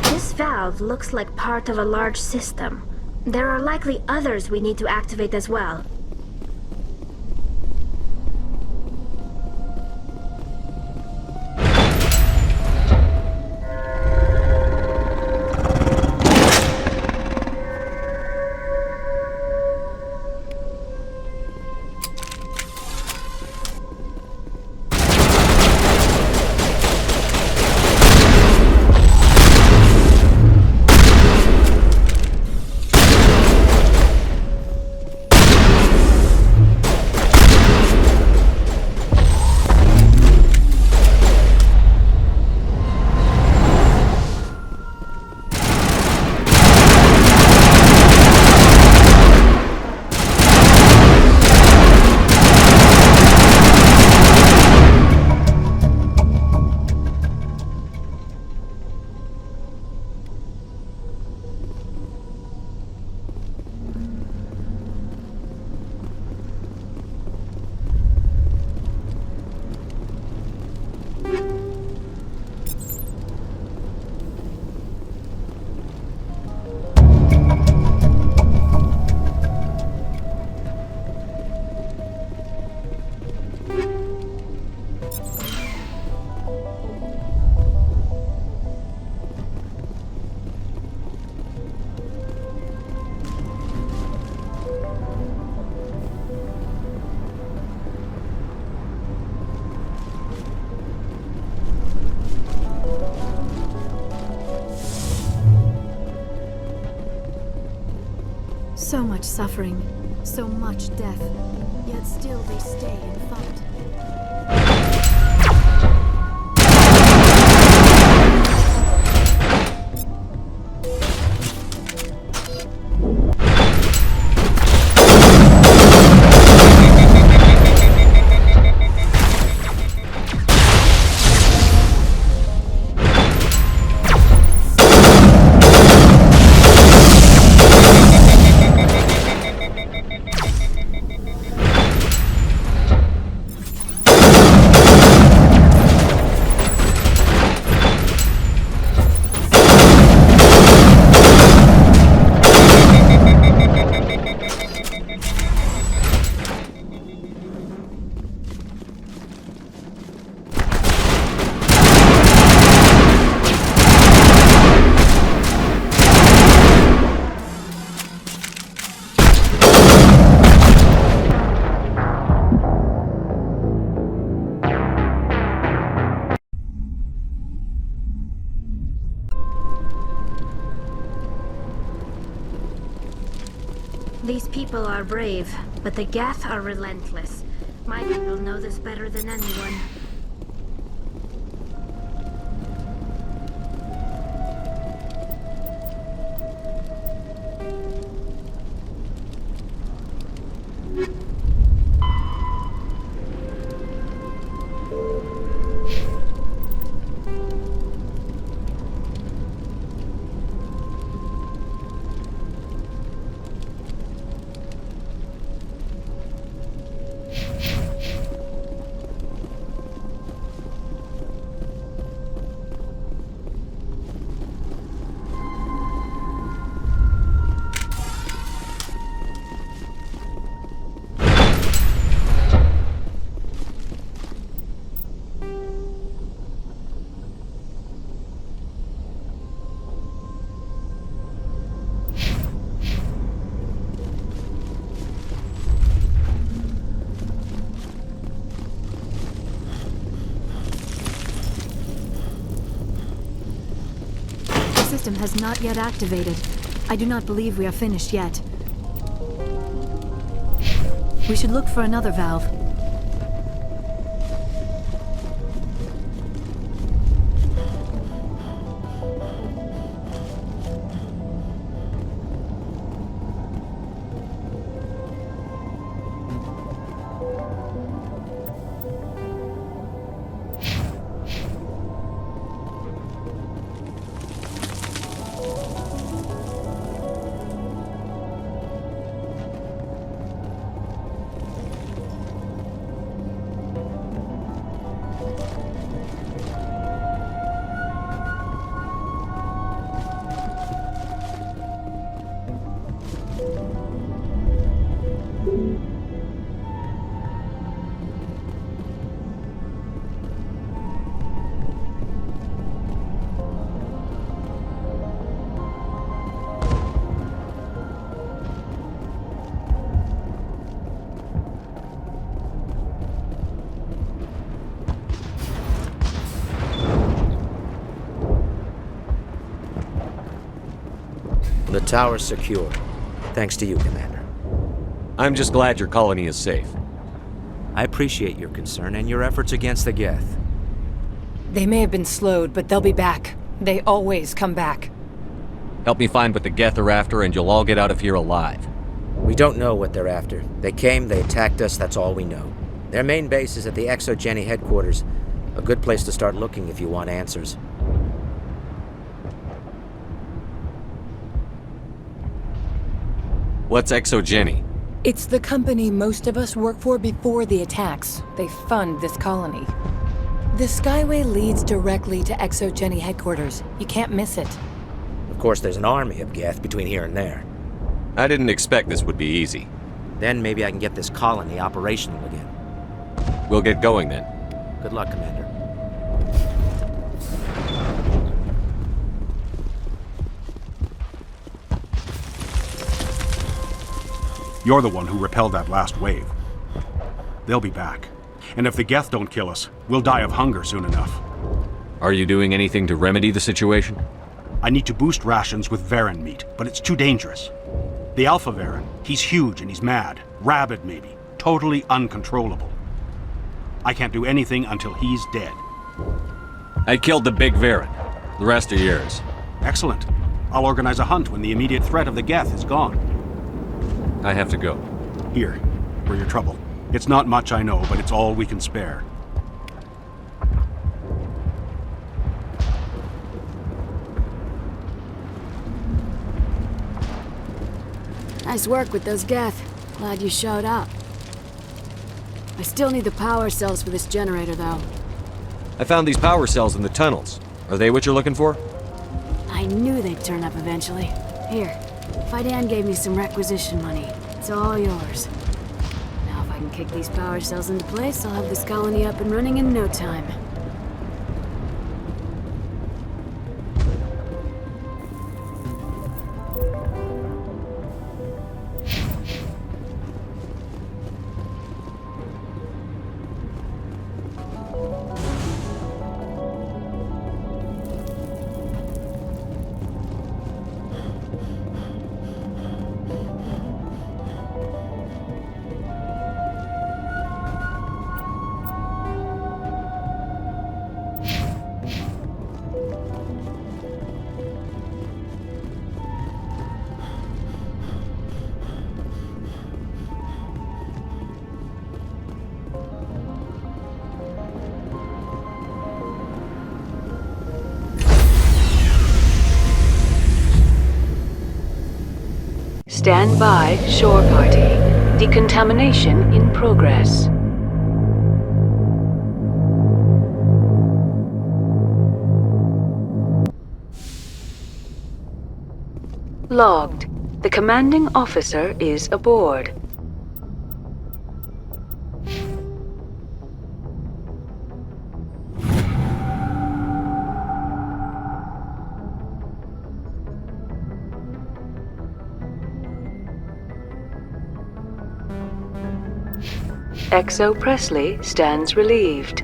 This valve looks like part of a large system. There are likely others we need to activate as well. So much suffering, so much death, yet still they stay and fight. These people are brave, but the Geth are relentless. My people know this better than anyone. system has not yet activated. I do not believe we are finished yet. We should look for another valve. The tower's secure. Thanks to you, Commander. I'm just glad your colony is safe. I appreciate your concern and your efforts against the Geth. They may have been slowed, but they'll be back. They always come back. Help me find what the Geth are after, and you'll all get out of here alive. We don't know what they're after. They came, they attacked us, that's all we know. Their main base is at the ExoGeni headquarters. A good place to start looking if you want answers. What's ExoGeni? It's the company most of us work for before the attacks. They fund this colony. The Skyway leads directly to ExoGeni headquarters. You can't miss it. Of course, there's an army of Geth between here and there. I didn't expect this would be easy. Then maybe I can get this colony operational again. We'll get going then. Good luck, Commander. You're the one who repelled that last wave. They'll be back. And if the Geth don't kill us, we'll die of hunger soon enough. Are you doing anything to remedy the situation? I need to boost rations with Varren meat, but it's too dangerous. The Alpha Varren, he's huge and he's mad. Rabid, maybe. Totally uncontrollable. I can't do anything until he's dead. I killed the big Varren. The rest are yours. Excellent. I'll organize a hunt when the immediate threat of the Geth is gone. I have to go. Here, for your trouble. It's not much, I know, but it's all we can spare. Nice work with those Geth. Glad you showed up. I still need the power cells for this generator, though. I found these power cells in the tunnels. Are they what you're looking for? I knew they'd turn up eventually. Here, Fidan gave me some requisition money. It's all yours. Now if I can kick these power cells into place, I'll have this colony up and running in no time. Stand by, shore party. Decontamination in progress. Logged. The commanding officer is aboard. Exo Presley stands relieved.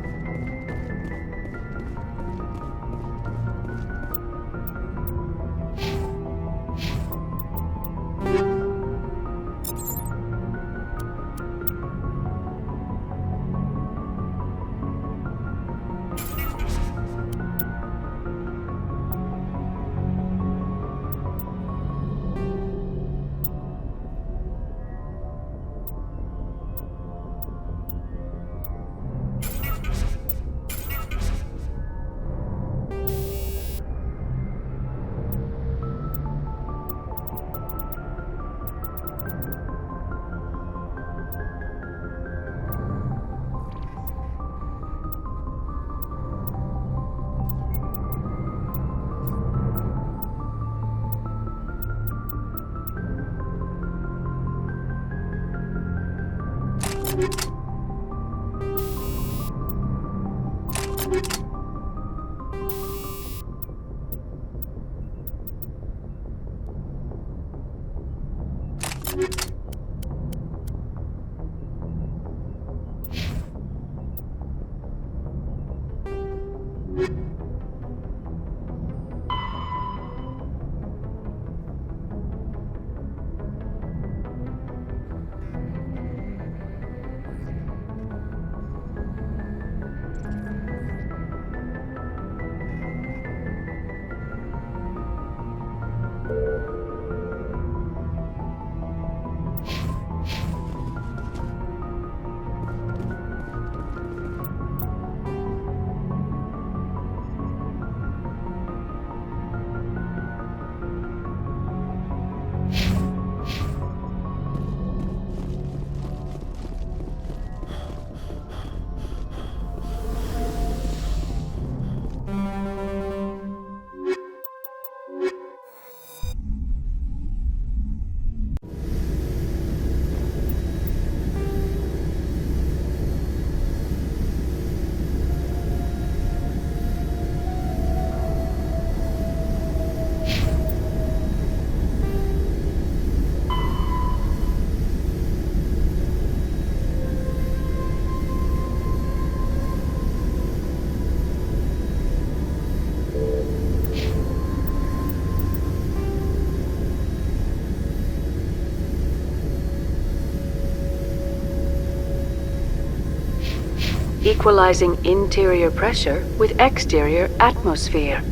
Equalizing interior pressure with exterior atmosphere.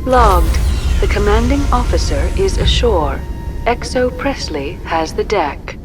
Logged. The commanding officer is ashore. XO Presley has the deck.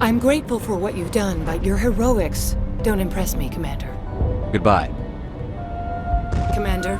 I'm grateful for what you've done, but your heroics don't impress me, Commander. Goodbye. Commander?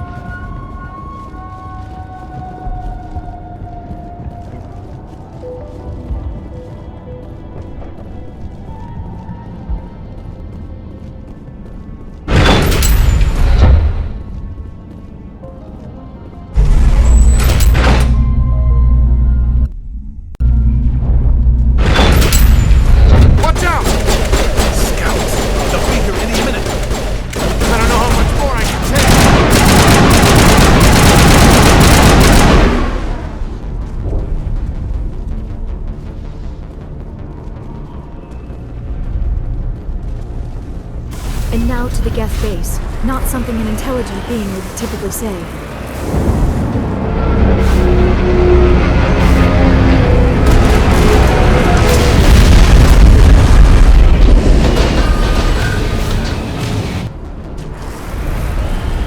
And now to the Geth base. Not something an intelligent being would typically say.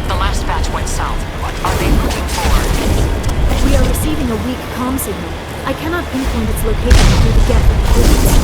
The last batch went south. What are they looking for? We are receiving a weak comm signal. I cannot pinpoint its location through the Geth coordinates.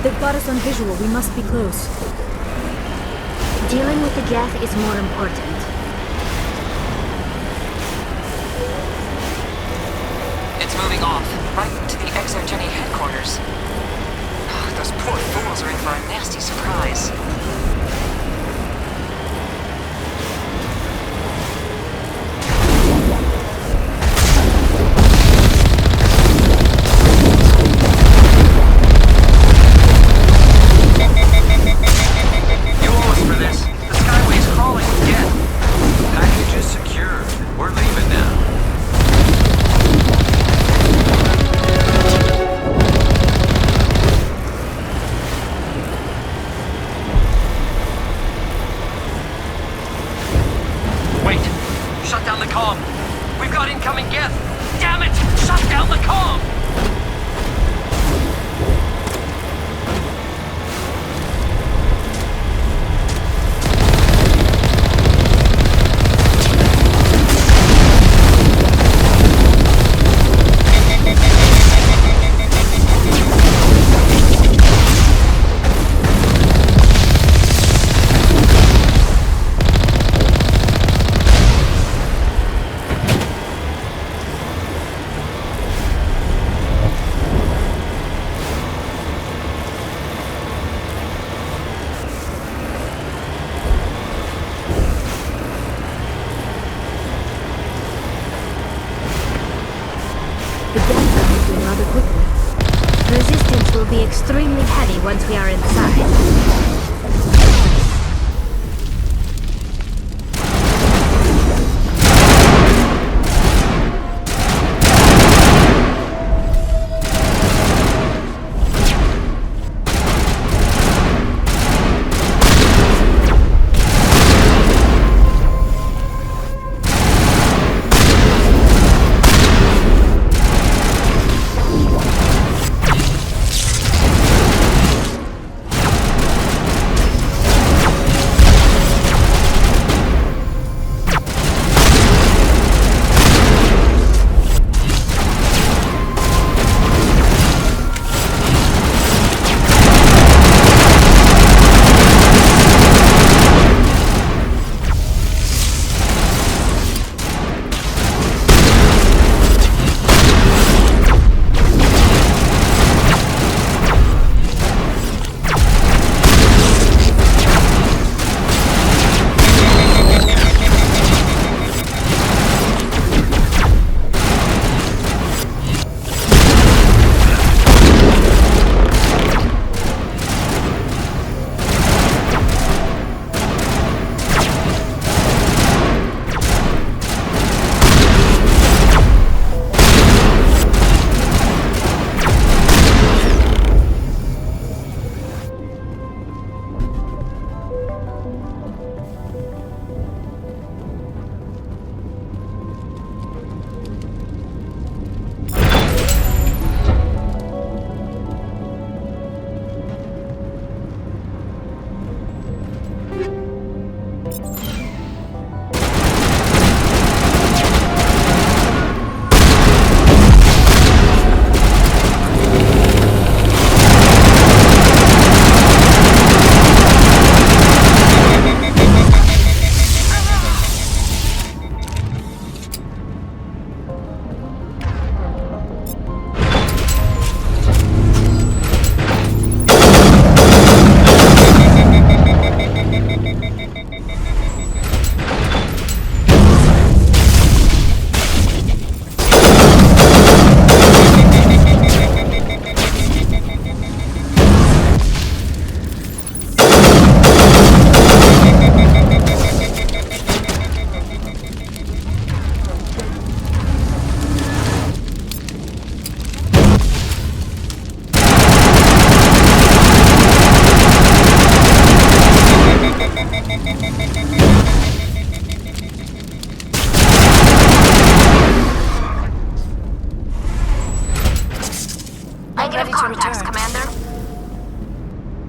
They've got us on visual. We must be close. Dealing with the Geth is more important. It's moving off, right to the Exogeny headquarters. Oh, those poor fools are in for a nasty surprise. Extremely heavy once we are inside.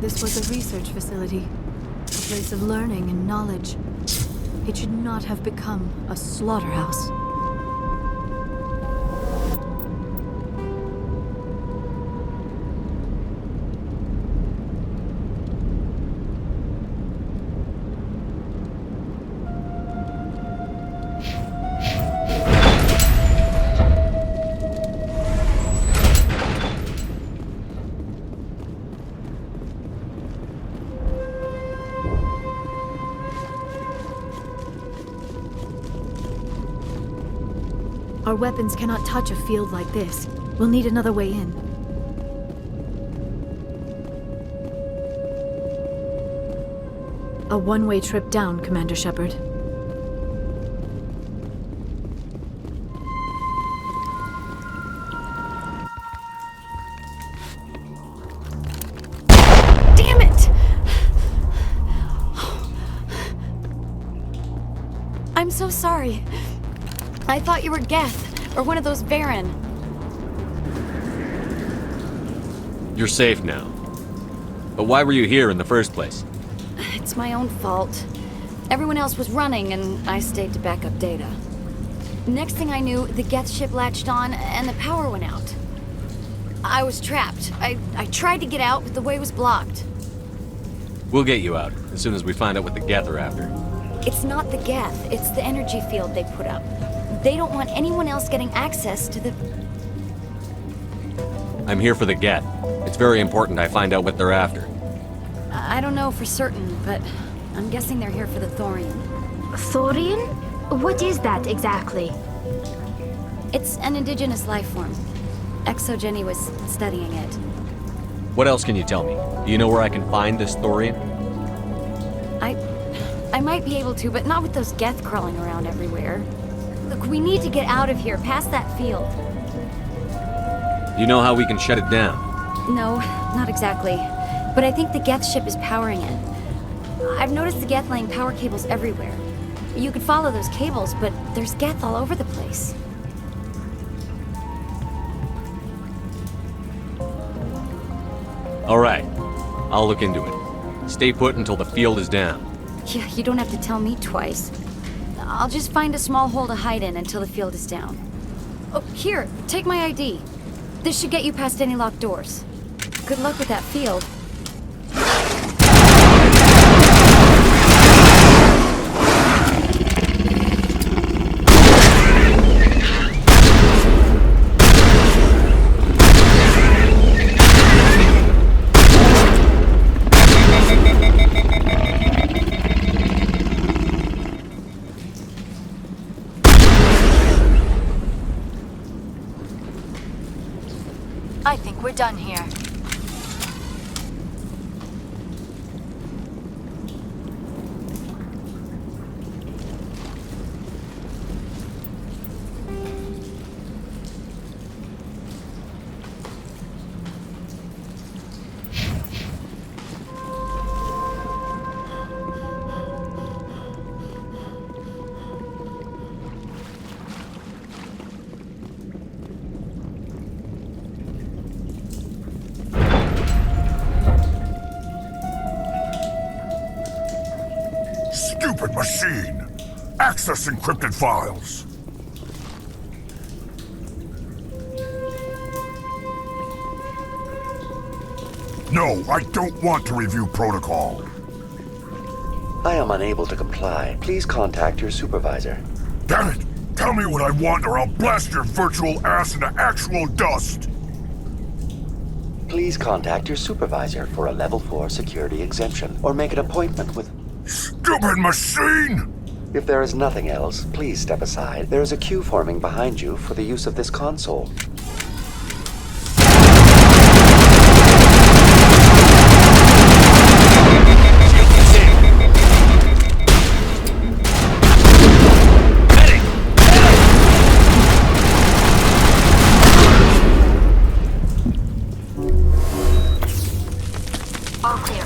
This was a research facility, a place of learning and knowledge. It should not have become a slaughterhouse. Our weapons cannot touch a field like this. We'll need another way in. A one-way trip down, Commander Shepard. Damn it! I'm so sorry. I thought you were Geth, or one of those Varen. You're safe now. But why were you here in the first place? It's my own fault. Everyone else was running, and I stayed to back up data. Next thing I knew, the Geth ship latched on, and the power went out. I was trapped. I tried to get out, but the way was blocked. We'll get you out, as soon as we find out what the Geth are after. It's not the Geth, it's the energy field they put up. They don't want anyone else getting access to the... I'm here for the Geth. It's very important I find out what they're after. I don't know for certain, but I'm guessing they're here for the Thorian. Thorian? What is that exactly? It's an indigenous life form. Exogeny was studying it. What else can you tell me? Do you know where I can find this Thorian? I might be able to, but not with those Geth crawling around everywhere. Look, we need to get out of here, past that field. You know how we can shut it down? No, not exactly. But I think the Geth ship is powering it. I've noticed the Geth laying power cables everywhere. You could follow those cables, but there's Geth all over the place. All right. I'll look into it. Stay put until the field is down. Yeah, you don't have to tell me twice. I'll just find a small hole to hide in until the field is down. Oh, here, take my ID. This should get you past any locked doors. Good luck with that field. I think we're done here. Stupid machine! Access encrypted files! No, I don't want to review protocol. I am unable to comply. Please contact your supervisor. Damn it! Tell me what I want or I'll blast your virtual ass into actual dust! Please contact your supervisor for a level 4 security exemption, or make an appointment with... Stupid machine! If there is nothing else, please step aside. There is a queue forming behind you for the use of this console. All clear.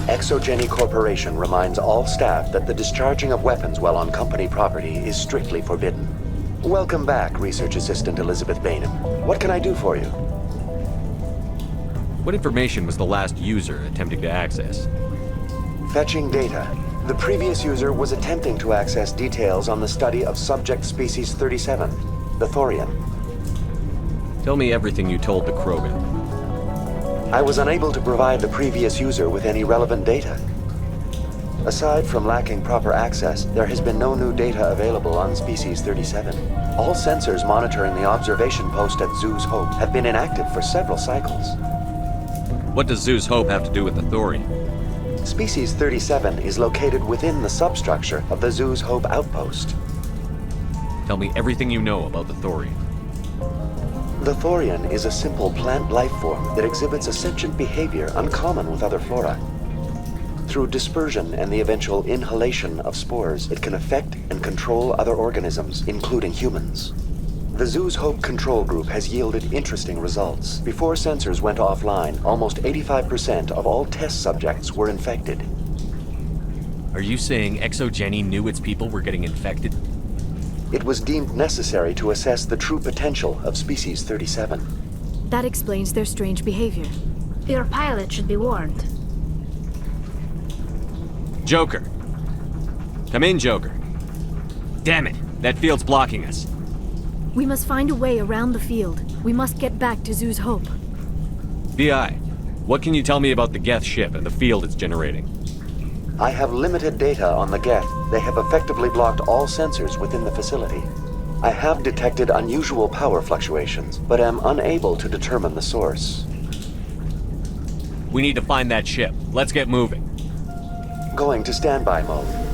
Exogeny Corporation reminds all staff that the discharging of weapons while on company property is strictly forbidden. Welcome back, Research Assistant Elizabeth Bainham. What can I do for you? What information was the last user attempting to access? Fetching data. The previous user was attempting to access details on the study of subject species 37, the Thorian. Tell me everything you told the Krogan. I was unable to provide the previous user with any relevant data. Aside from lacking proper access, there has been no new data available on Species 37. All sensors monitoring the observation post at Zoo's Hope have been inactive for several cycles. What does Zoo's Hope have to do with the Thorian? Species 37 is located within the substructure of the Zoo's Hope outpost. Tell me everything you know about the Thorian. The Thorian is a simple plant life form that exhibits a sentient behavior uncommon with other flora. Through dispersion and the eventual inhalation of spores, it can affect and control other organisms, including humans. The Zoo's Hope control group has yielded interesting results. Before sensors went offline, almost 85% of all test subjects were infected. Are you saying ExoGeni knew its people were getting infected? It was deemed necessary to assess the true potential of Species 37. That explains their strange behavior. Your pilot should be warned. Joker. Come in, Joker. Damn it, that field's blocking us. We must find a way around the field. We must get back to Zoo's Hope. BI, what can you tell me about the Geth ship and the field it's generating? I have limited data on the Geth. They have effectively blocked all sensors within the facility. I have detected unusual power fluctuations, but am unable to determine the source. We need to find that ship. Let's get moving. Going to standby mode.